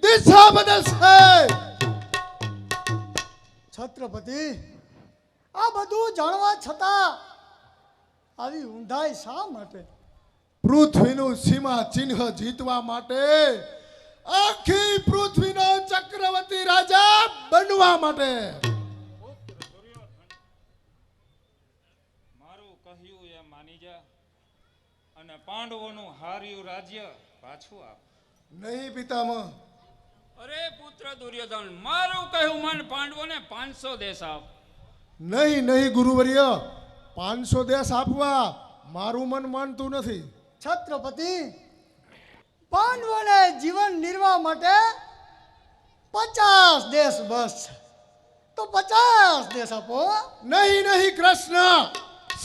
દિશા બદલશે. છત્રપતિ, આ બધું જાણવા છતાં આવી ઊંધાઈ શા માટે? પૃથ્વીનું સીમા ચિહ્ન જીતવા માટે, આખી પૃથ્વીનો ચક્રવર્તી રાજા બનવા માટે. મારું કહ્યું એ માની જા, અને પાંડવોનું હાર્યું રાજ્ય પાછું આપ. નહીં પિતામહ, અરે પુત્ર દુર્યોધન, મારું કહ્યું મન પાંડવોને 500 દેશ આપ. નહીં નહીં ગુરુવર્ય, 500 દેશ આપવા મારું મન માનતું નથી. છત્રપતિ, પાંડવોને જીવન નિર્વાહ માટે 50 દેશ બસ છે, તો 50 દેશ આપો. નહીં નહીં કૃષ્ણ,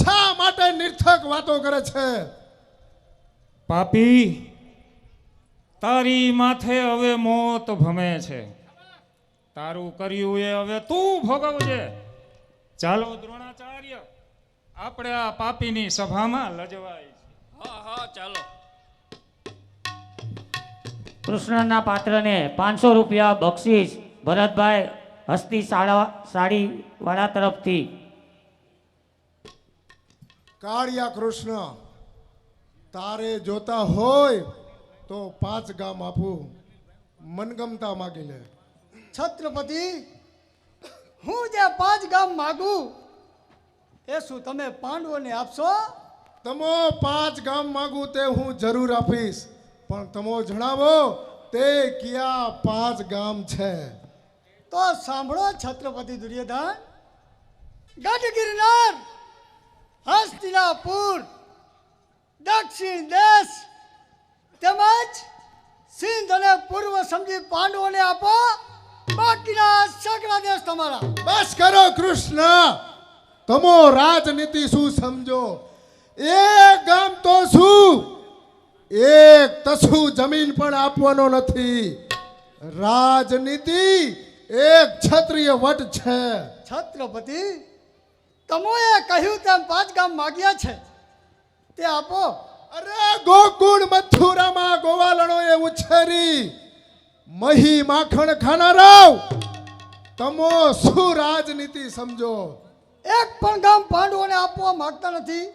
શા માટે નિર્થક વાતો કરે છે? પાપી, તારી માથે હવે મોત ભમે છે. તારું કર્યું એ હવે તું ભોગવજે. ચાલો દ્રોણાચાર્ય, આપણે આ પાપીની સભામાં લજવાય. હા હા ચાલો. કૃષ્ણના પાત્રને 500 રૂપિયા બક્ષિસ ભરતભાઈ હસ્તી સાડીવાળા તરફથી. કાળિયા કૃષ્ણ, તારે જોતા હોય તો 5 ગામ આપું, મનગમતા માગી લે. છત્રપતિ, હું જે 5 ગામ માગું એ શું તમે પાંડવોને આપશો? તમો 5 ગામ માગું તે હું જરૂર આપીશ, પણ તમો જણાવો તે કયા 5 ગામ છે? તો સાંભળો છત્રપતિ દુર્યોધન. ગઢ ગિરનાર, હસ્તિનાપુર, દક્ષિણ દેશ તેમજ સિંધ અને પૂર્વ સમજી પાંડવોને આપો. બાકીના સગળા દેશ તમારા. બસ કરો કૃષ્ણ, તમો રાજનીતિ શું સમજો? એક ગામ તો શું, એક તસુ જમીન પણ આપવાનો નથી. રાજનીતિ એક ક્ષત્રિય વટ છે. છત્રપતિ, તમોએ કહ્યું તેમ 5 ગામ માગ્યા છે, તે આપો. અરે ગોકુળ મથુરામાં ગોવાલણોએ ઉછેરી મહી માખણ ખાનારાવ, તમો શું રાજનીતિ સમજો? એક પણ ગામ પાંડવોને આપવા માંગતા નથી,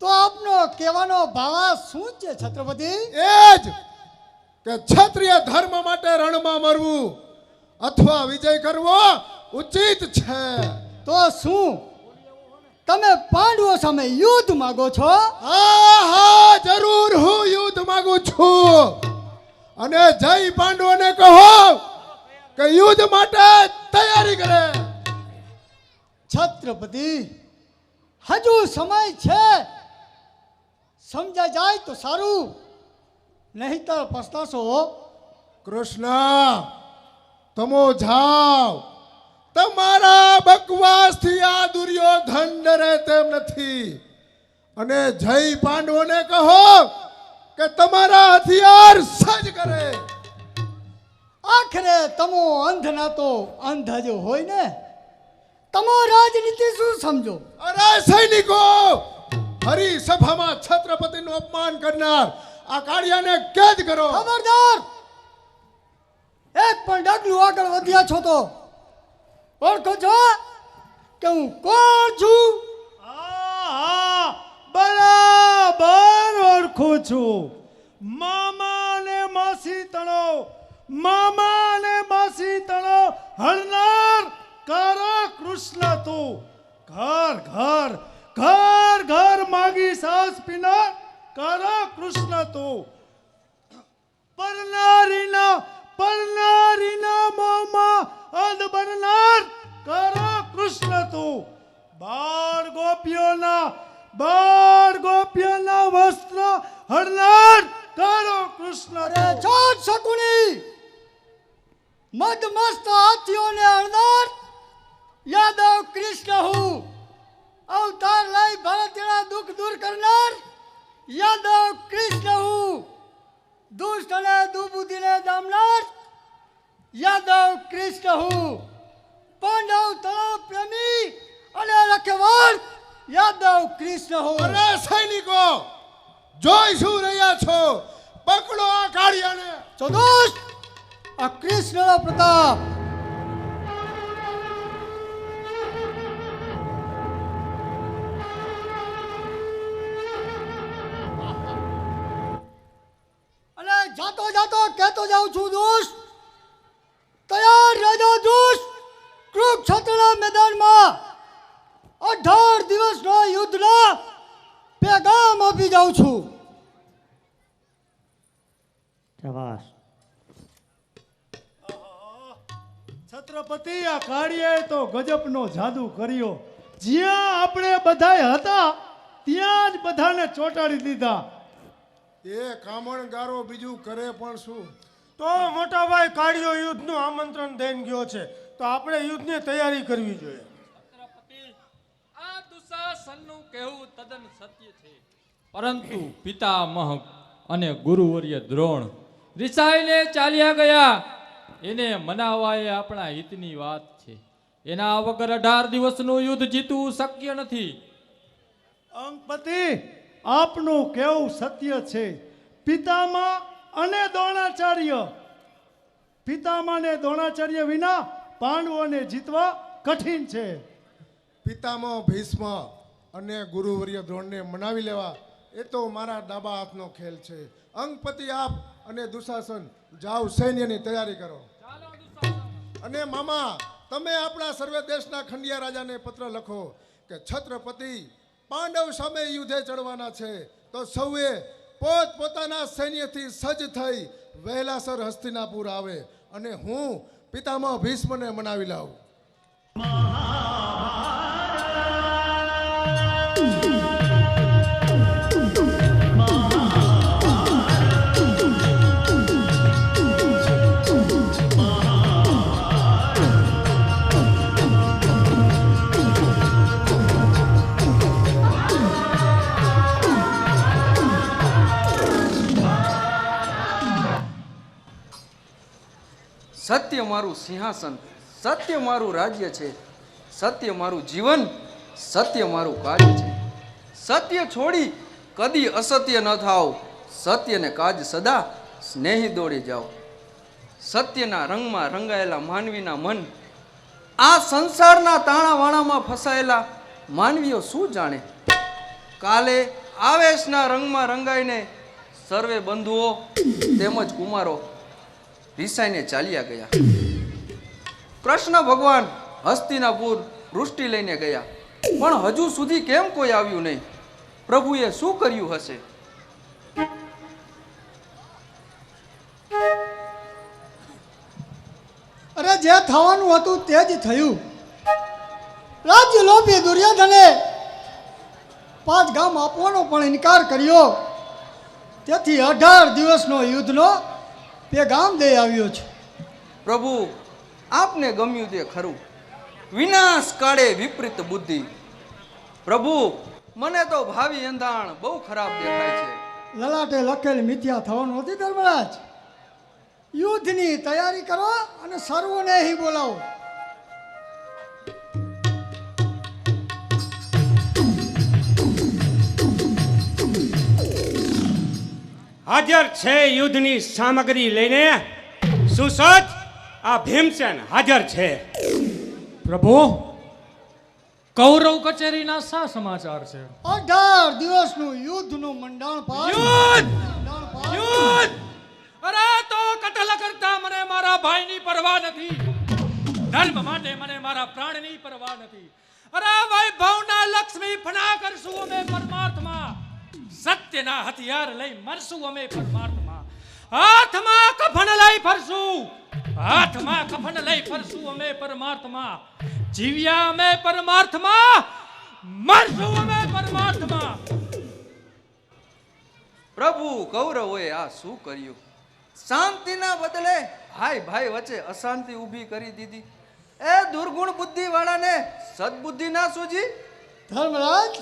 તો આપનો કહેવાનો ભાવ શું છે છત્રપતિ? એ જ કે ક્ષત્રિય ધર્મ માટે રણમાં મરવું અથવા વિજય કરવો ઉચિત છે. તો શું તમે પાંડવો સામે યુદ્ધ માંગો છો? હા, જરૂર હું યુદ્ધ માંગુ છું. અને જય પાંડવોને કહો કે યુદ્ધ માટે તૈયારી કરે. છત્રપતિ, હજુ સમય છે. સમજાઈ જાય તો સારું, નહીંતર પસ્તાશો. કૃષ્ણ, તમો જાઓ. તમારા બકવાસથી આ દુર્યોધન ડરે તેમ નથી. અને જય પાંડવોને કહો કે તમારા હથિયાર સજ્જ કરે. આખરે તમો અંધ ના તો અંધ જ હોય ને. તમો રાજનીતિ શું સમજો? અરે સૈનિકો, હરી સભામાં છત્રપતિનું અપમાન કરનાર આ કાળિયાને કેદ કરો. ખબરદાર! એક પણ ડગલું આગળ વધ્યા છો તો ઓળખો છો કે હું કોણ છું? હા, બરાબર ઓળખું છું. મામા ને માસી તણો, મામા ને માસી તણો હરનાર કારા કૃષ્ણ તું. ઘર ઘર ઘર ઘર માગી સાસ પીનાર કારા કૃષ્ણ તું. પરનારીના મોંમાં અંધ બનનાર કારા કૃષ્ણ તું. બાળ ગોપીઓના વસ્ત્ર હરનાર કારો કૃષ્ણ. અરે છોડ શકુની, મદમસ્ત હાથીઓને હરનાર યાદવ કૃષ્ણ હું. અવતાર લઈ ભારતીયના દુઃખ દૂર કરનાર યાદવ કૃષ્ણ હું. દુષ્ટ અને દુબુદ્ધિને દામનાર યાદવ કૃષ્ણ હું. પાંડવ તળાવ પ્રેમી અને રખેવાળ યાદવ કૃષ્ણ હું. અરે સૈનિકો, જોઈ શું રહ્યા છો? પકડો આ કાળિયાને. સદોષ, આ કૃષ્ણનો પ્રતાપ. અને જાતો જાતો કહેતો જાઉં છું, દોસ્ત તૈયાર રહેજો. દોસ્ત, કુરુક્ષેત્રના મેદાનમાં 18 દિવસનો યુદ્ધના પેગામ આપી જાઉં છું. શાબાશ. છત્રપતિ, આ કાળિયાએ તો ગજબનો જાદુ કર્યો. જ્યાં આપણે બધાય હતા ત્યાં જ બધાને ચોંટાડી દીધા. એ કામણગારો બીજું કરે પણ શું? તો મોટા ભાઈ કાળિયો યુદ્ધનું આમંત્રણ દઈને ગયો છે, તો આપણે યુદ્ધની તૈયારી કરવી જોઈએ. છત્રપતિ, આ દુશાસનનું કહેવું તદ્દન સત્ય છે. પરંતુ પિતામહ અને ગુરુવર્ય દ્રોણ રિસાઈને ચાલ્યા ગયા. એને મનાવવા એ આપણા હિતની વાત છે. એના વગર 18 દિવસનું યુદ્ધ જીતવું શક્ય નથી. અંકપતિ, આપનું કેવું સત્ય છે. પિતામહ અને દ્રોણાચાર્ય વિના પાંડવોને જીતવા કઠિન છે. પિતામહ ભીષ્મ અને ગુરુવર્ય દ્રોણને મનાવી લેવા એ તો મારા ડાબા હાથનો ખેલ છે. અંકપતિ, આપ અને દુશાસન જાઓ, સૈન્યની તૈયારી કરો. અને મામા, તમે આપણા સર્વે દેશના ખંડિયા રાજાને પત્ર લખો કે છત્રપતિ પાંડવ સામે યુદ્ધે ચડવાના છે, તો સૌએ પોત પોતાના સૈન્યથી સજ્જ થઈ વહેલાસર હસ્તિનાપુર આવે અને હું પિતામહ ભીષ્મને મનાવી લાવું. સત્ય મારું સિંહાસન, સત્ય મારું રાજ્ય છે, સત્ય મારું જીવન, સત્ય મારું કાર્ય છે. સત્ય છોડી કદી અસત્ય ન થાવ, સત્યને કાજ સદા સ્નેહી દોડી જાઓ. સત્યના રંગમાં રંગાયેલા માનવીના મન આ સંસારના તાણાવાણામાં ફસાયેલા માનવીઓ શું જાણે? કાલે આવેશના રંગમાં રંગાઈને સર્વે બંધુઓ તેમજ કુમારો રિસાઈને ચાલ્યા ગયા. કૃષ્ણ ભગવાન હસ્તિનાપુર વૃષ્ટિ લઈને ગયા, પણ હજુ સુધી કેમ કોઈ આવ્યું નહીં? પ્રભુએ શું કર્યું હશે? અરે જે થવાનું હતું તે જ થયું. રાજ્ય લોભી દુર્યોધને 5 ગામ આપવાનો પણ ઇનકાર કર્યો. તેથી 18 દિવસનો યુદ્ધનો પેગામ દઈ આવ્યો છે. પ્રભુ, આપને ગમ્યું તે ખરું. વિનાશ કાળે વિપરીત બુદ્ધિ. પ્રભુ, મને તો ભાવિ અંધાણ બહુ ખરાબ દેખાય છે. લલાટે લખેલ મિથ્યા થવાનું નથી ધર્મરાજ. યુદ્ધની તૈયારી કરો અને સર્વોને અહીં બોલાવો. હાજર છે યુદ્ધની સામગ્રી લઈને. સુસજ્જ આ ભીમસેન હાજર છે. પ્રભુ, કૌરવ કચેરીના શા સમાચાર છે? 18 દિવસનું યુદ્ધનું મંડાણ યુદ્ધ! યુદ્ધ! અરે તો કતલ કરતા મને મારા ભાઈની પરવા નથી. ધર્મ માટે મને મારા પ્રાણની પરવા નથી. અરે વૈભવના લક્ષ્મી ફના કરશું અમે પરમાર્થમાં. સત્યના હથિયાર લઈ મરશું અમે પરમાર્થમાં. હાથમાં કફન લઈ ફરશું. હાથમાં કફન લઈ ફરશું અમે પરમાર્થમાં. જીવ્યા અમે પરમાર્થમાં, મરશું અમે પરમાર્થમાં. પ્રભુ, કૌરવોએ આ શું કર્યું? શાંતિના બદલે ભાઈ ભાઈ વચ્ચે અશાંતિ ઊભી કરી દીધી. એ દુર્ગુણ બુદ્ધિ વાળાને સદબુદ્ધિ ના સૂજી? ધર્મરાજ,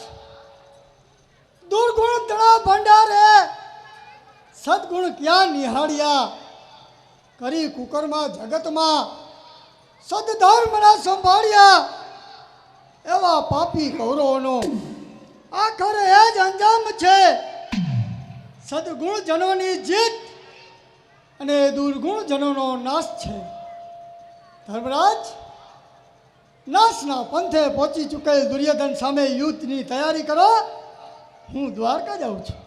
દુર્ગુણ તણા ભંડારે સદગુણ ક્યાં નિહાળ્યા? કરી કુકરમાં જગતમાં સદધર્મના સંભાળ્યા. એવા પાપી કૌરવોનો આખરે એ જ અંજામ છે. સદગુણ જનોની જીત અને દુર્ગુણ જનોનો નાશ છે. ધર્મરાજ, નાશના પંથે પહોંચી ચૂકેલ દુર્યોધન સામે યુદ્ધની તૈયારી કરો. હું દ્વારકા જાઉં છું.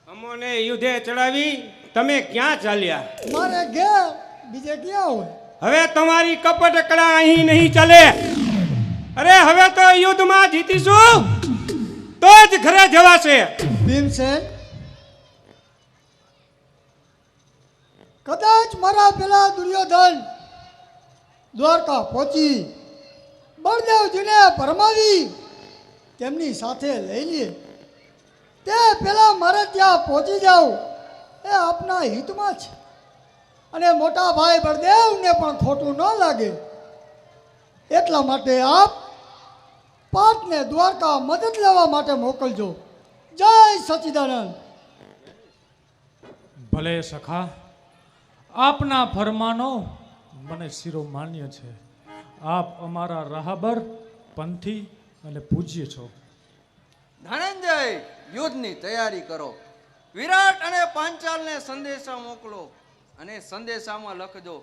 અમોને યુદ્ધે ચડાવી તમે ક્યાં ચાલ્યા? મારે ઘેર, બીજે ક્યાં હોય? હવે તમારી કપટ કળા અહીં નહીં ચાલે. અરે હવે તો યુદ્ધમાં જીતીશું તો જ ઘરે જવાશે. ભીમસેન, કદાચ મારા પેલા દુર્યોધન દ્વારકા પહોંચી બળદેવજીને પરમાવી તેમની સાથે લઈ લે, તે પેલા મારે ત્યાં પહોંચી જાઉં એ આપના હિતમાં છે. અને મોટા ભાઈ બળદેવને પણ ખોટું ન લાગે એટલા માટે આપ પાઠને દ્વારકા મદદ લેવા માટે મોકલજો. જય સચિદાનંદ. ભલે સખા, આપના ફરમાનો મને શિરોમાન્ય છે. આપ અમારા રાહબર, પંથી અને પૂજ્ય છો. ધનંજય, યુદ્ધની તૈયારી કરો. વિરાટ અને પાંચાલને સંદેશા મોકલો અને સંદેશામાં લખજો,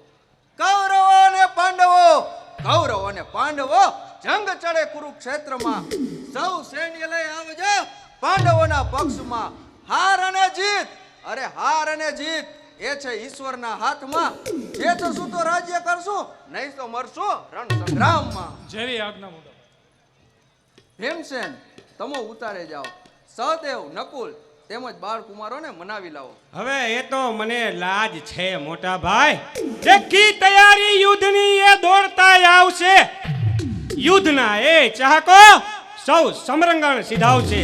કૌરવો અને પાંડવો, કૌરવો અને પાંડવો જંગ ચડે કુરુક્ષેત્રમાં. સૌ સૈન્ય લઈ આવજો પાંડવોના પક્ષમાં. હાર અને જીત, અરે હાર અને જીત એ છે ઈશ્વરના હાથમાં. જે થશું તો રાજ્ય કરશું, નહીં તો મરશું રણ સંગ્રામમાં. જેવી આજ્ઞા મુજબ. ભીમસેન, તમો ઉતારે જાઓ. સહદેવ, નકુલ તેમજ બાળકુમારોને મનાવી લાવો. હવે એ તો મને લાજ છે મોટા ભાઈ. દેખી તૈયારી યુદ્ધની એ દોડતા આવશે. યુદ્ધના એ ચાહકો સૌ સમરંગણ સિધાવશે.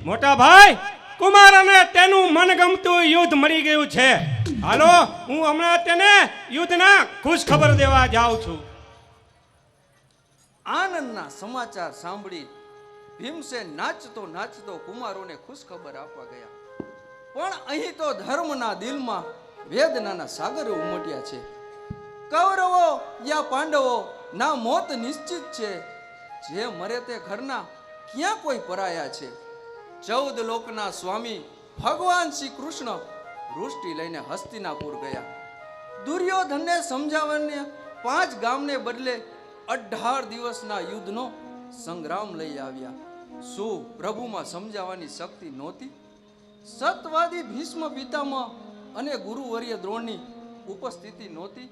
મોટા ભાઈ, કુમાર અને તેનું મનગમતું યુદ્ધ મળી ગયું છે. હાલો, હું હમણાં તેને યુદ્ધના ખુશ ખબર દેવા જાઉં છું. આનંદના સમાચાર સાંભળી ભીમસેન નાચતો નાચતો કુમારોને ખુશખબર આપવા ગયા. પણ અહીં તો ધર્મના દિલમાં વેદનાના સાગરો ઉમટ્યા છે. કૌરવો યા પાંડવો ના મોત નિશ્ચિત છે. જે મરે તે ઘરના ક્યાં કોઈ પરાયા છે. 14 લોકના સ્વામી ભગવાન શ્રી કૃષ્ણ વૃષ્ટિ લઈને હસ્તિનાપુર ગયા. દુર્યોધનને સમજાવવાને 5 ગામને બદલે 18 દિવસના યુદ્ધનો સંગ્રામ લઈ આવ્યા. શું પ્રભુમાં સમજાવવાની શક્તિ નહોતી? સતવાદી ભીષ્મ પિતામહ અને ગુરુવર્ય દ્રોણની ઉપસ્થિતિ નહોતી?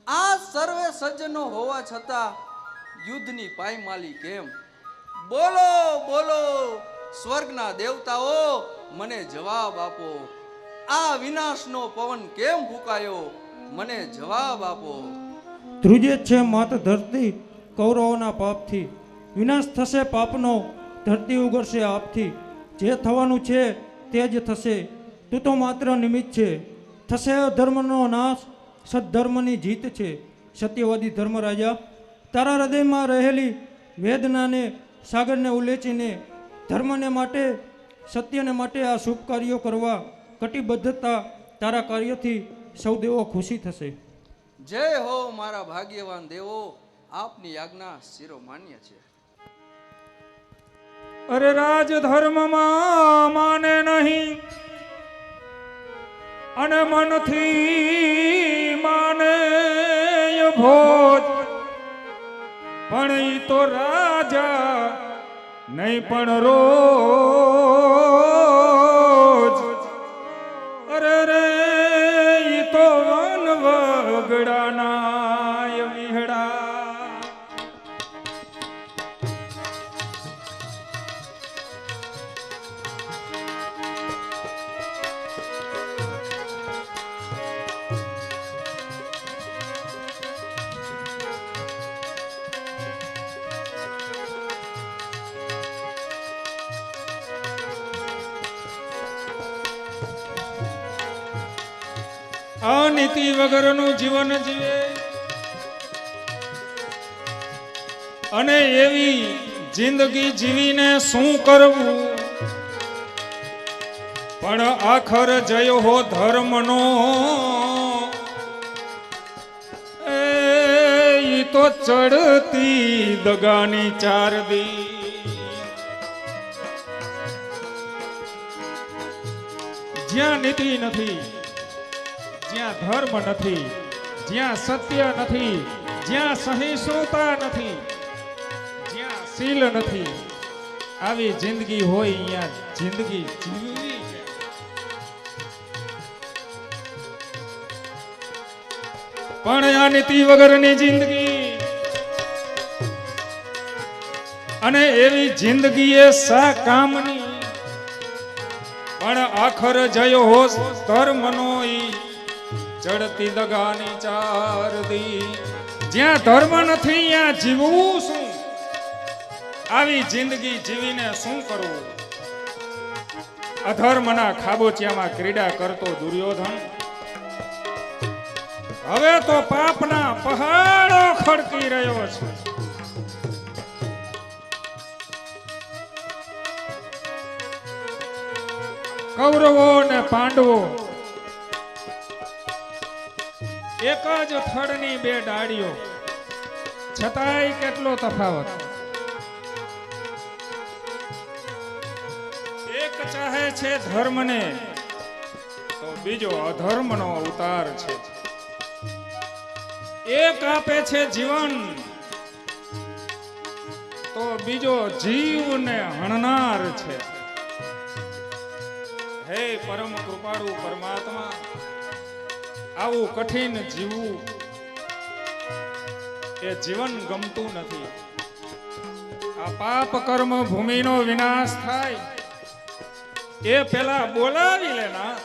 આ સર્વે સજ્જનો હોવા છતાં યુદ્ધની પાયમાલી કેમ? બોલો બોલો સ્વર્ગના દેવતાઓ, મને જવાબ આપો. આ વિનાશનો પવન કેમ ફૂંકાયો? મને જવાબ આપો. ધ્રુજે છે માત ધરતી કૌરવોના પાપથી, વિનાશ થશે પાપનો, ધરતી ઉગરશે આપથી. જે થવાનું છે તે જ થશે, તું તો માત્ર નિમિત્ત છે. થશે અધર્મનો નાશ, સદ્ધર્મની જીત છે. સત્યવાદી ધર્મરાજા, તારા હૃદયમાં રહેલી વેદનાને સાગરને ઉલેચીને ધર્મને માટે, સત્યને માટે આ શુભ કાર્યો કરવા કટિબદ્ધતા તારા કાર્યથી સૌ દેવો ખુશી થશે. જય હો મારા ભાગ્યવાન દેવો, આપની આજ્ઞા શિરોમાન્ય છે. અરે રાજ ધર્મમાં માને નહીં અને મનથી માને ભોજ, પણ ઈ તો રાજા નહીં પણ રોજ. અરે રે ઈ તો વન વગડાના વિહડા. આ નીતિ વગરનું જીવન જીવે અને એવી જિંદગી જીવીને શું કરવું? પણ આખર જય હો ધર્મનો, એ ઈ તો ચડતી દગાની ચાર દી. જ્યાં નીતિ નથી, જ્યાં ધર્મ નથી, જ્યાં સત્ય નથી, જ્યાં સહિષ્ણુતા નથી, જ્યાં શીલ નથી, આવી જિંદગી હોય અહીંયા જિંદગી જીવવી છે. પણ આ નીતિ વગરની જિંદગી અને એવી જિંદગી એ શા કામની? પણ આખર જયો હો ધર્મનો ઈ ચડતી દગાની ચાર દી. જ્યાં ધર્મ નથી ત્યાં જીવવું શું? આવી જિંદગી જીવીને શું કરવું? અધર્મના ખાબોચિયામાં ક્રીડા કરતો દુર્યોધન હવે તો પાપના પહાડો ખડકી રહ્યો છે. કૌરવો ને પાંડવો એક જ થડની બે ડાળીઓ, છતાંય કેટલો તફાવત. એક ચાહે છે ધર્મને તો બીજો અધર્મનો અવતાર છે. એક આપે છે જીવન તો બીજો જીવને હણનાર છે. હે પરમ કૃપાળુ પરમાત્મા, આવું કઠિન જીવવું એ જીવન ગમતું નથી. આ પાપ કર્મ ભૂમિનો વિનાશ થાય એ પેલા બોલાવી લેના.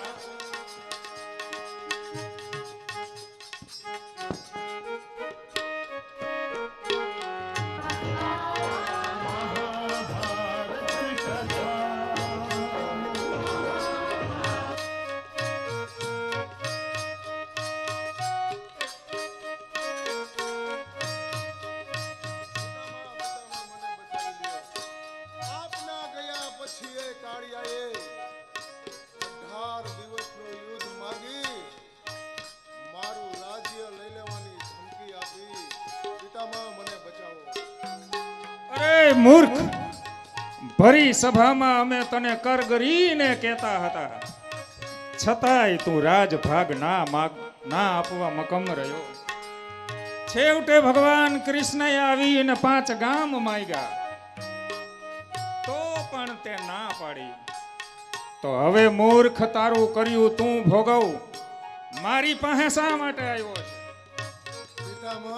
મૂર્ખ, ભરી સભામાં અમે તને કરગરીને કહેતા હતા, છતાંય તું રાજભાગ ના આપવા મકમ રહ્યો. છેવટે ભગવાન કૃષ્ણએ આવીને 5 ગામ માંગ્યા તો પણ તે ના પાડી. તો હવે મૂર્ખ તારું કર્યું તું ભોગવ. મારી પાસે શા માટે આવ્યો છે? પિતામહ,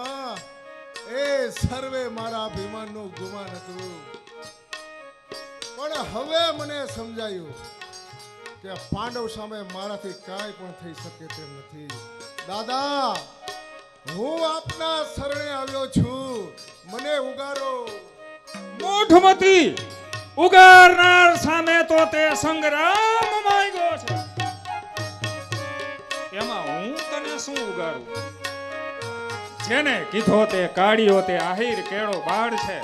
એ સર્વે મારા અભિમાનનું ગુમાન હતું, પણ હવે મને સમજાયું કે પાંડવ સામે મારાથી કાંઈ પણ થઈ શકે તેમ નથી. દાદા, હું આપના શરણે આવ્યો છું, મને ઉગારો. મૂઢમતી, ઉગારનાર સામે તો તે સંગ્રામ માંગ્યો છે, એમાં હું તને શું ઉગારું? જેને કીધો તે કાળિયો તે આહિર કેળો બાળ છે,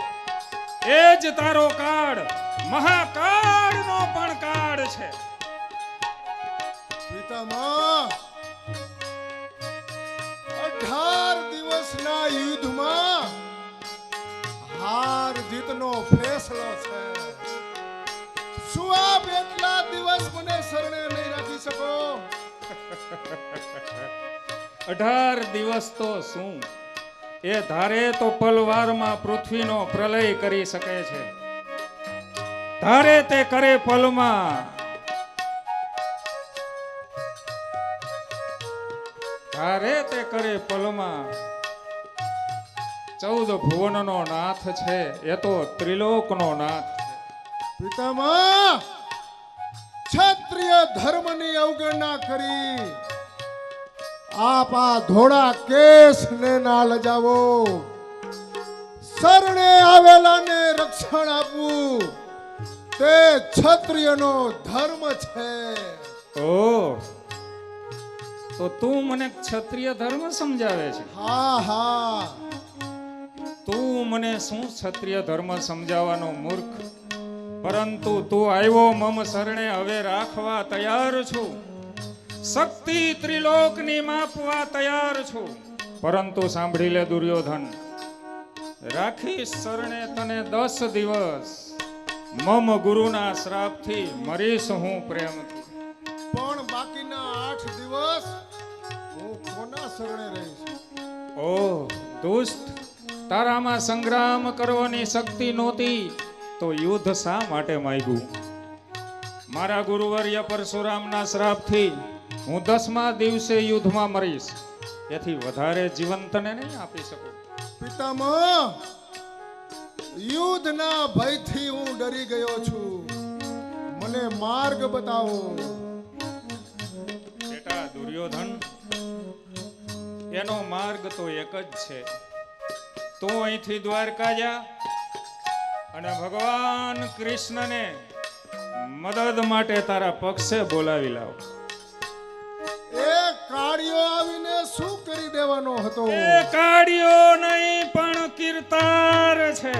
એ જ તારો કાળ મહાકાળનો પણ કાળ છે. પિતામહ, 18 દિવસના યુદ્ધમાં હાર જીતનો ફેસલો છે. શું આપ એટલા દિવસ મને શરણે નહીં રાખી શકો? 18 દિવસ તો શું, એ ધારે તો પલવારમાં પૃથ્વીનો પ્રલય કરી શકે છે. ધારે તે કરે પલમાં, ધારે તે કરે પલમાં. 14 ભુવનનો નાથ છે, એ તો ત્રિલોકનો નાથ છે. પિતામહ, ક્ષત્રિય ધર્મની અવગણના કરી આપ આ ધોળા કેસને ના લજાવો. શરણે આવેલાને રક્ષણ આપવું તે ક્ષત્રિયનો ધર્મ છે. ઓ, તો તું મને ક્ષત્રિય ધર્મ સમજાવે છે? હા હા, તું મને શું ક્ષત્રિય ધર્મ સમજાવવાનો મૂર્ખ? પરંતુ તું આવ્યો મમ શરણે, હવે રાખવા તૈયાર છું. શક્તિ ત્રિલોકની માપવા તૈયાર છું. પરંતુ સાંભળી લે દુર્યોધન, રાખીશ શરણે તને 10 દિવસ. મમ ગુરુના શ્રાપથી મરીશ હું પ્રેમથી. પણ બાકીના 8 દિવસ હું કોના શરણે રહીશ? ઓ દુષ્ટ, તારામાં સંગ્રામ કરવાની શક્તિ નહોતી તો યુદ્ધ શા માટે માંગ્યું? મારા ગુરુવર્ય પરશુરામના શ્રાપથી હું 10મા દિવસે યુદ્ધમાં મરીશ, એથી વધારે જીવન તને નહીં આપી શકું. પિતામહ, યુદ્ધના ભયથી હું ડરી ગયો છું, મને માર્ગ બતાવો. બેટા દુર્યોધન, એનો માર્ગ તો એક જ છે. તું અહીંથી દ્વારકા જા અને ભગવાન કૃષ્ણને મદદ માટે તારા પક્ષે બોલાવી લાવ. એ કાળિયો આવીને શું કરી દેવાનો હતો? એ કાળિયો નહીં પણ કીર્તાર છે.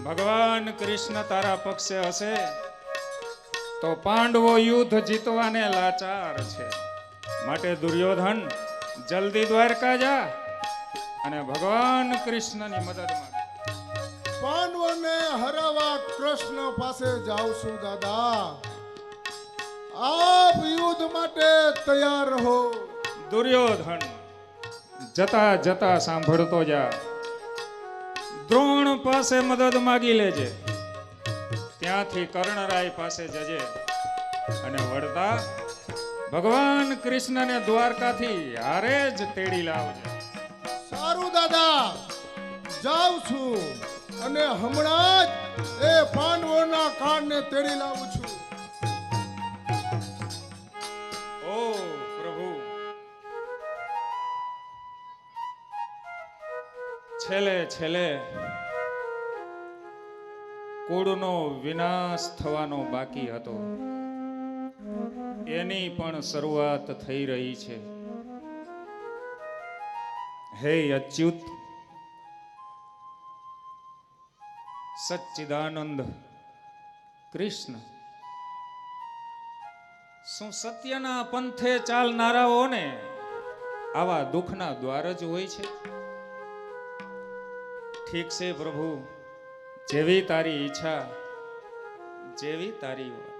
ભગવાન કૃષ્ણ તારા પક્ષે હશે તો પાંડવો યુદ્ધ જીતવાને લાચાર છે. માટે દુર્યોધન, જલ્દી દ્વારકા જા અને ભગવાન કૃષ્ણની મદદ માંગ. પાંડવોને હરાવવા કૃષ્ણ પાસે જાઉં છું. દાદા, આપ યુદ્ધ માટે તૈયાર રહો. દુર્યોધન, જતા જતા સાંભળતો જા. દ્રોણ પાસે મદદ માગી લેજે, ત્યાંથી કર્ણરાય પાસે જજે અને વળતા ભગવાન કૃષ્ણને દ્વારકાથી હારે જ તેડી લાવજે. સારું દાદા, જાઉં છું અને હમણાં જ એ પાંડવોના કાળને તેડી લાવું છું. ઓ પ્રભુ, છેલ્લે છેલ્લે કુળનો વિનાશ થવાનો બાકી હતો, એની પણ શરૂઆત થઈ રહી છે. હે અચ્યુત, સચ્ચિદાનંદ કૃષ્ણ, શું સત્યના પંથે ચાલનારાઓને આવા દુઃખના દ્વાર જ હોય છે? ઠીક છે પ્રભુ, જેવી તારી ઈચ્છા, જેવી તારી વાત.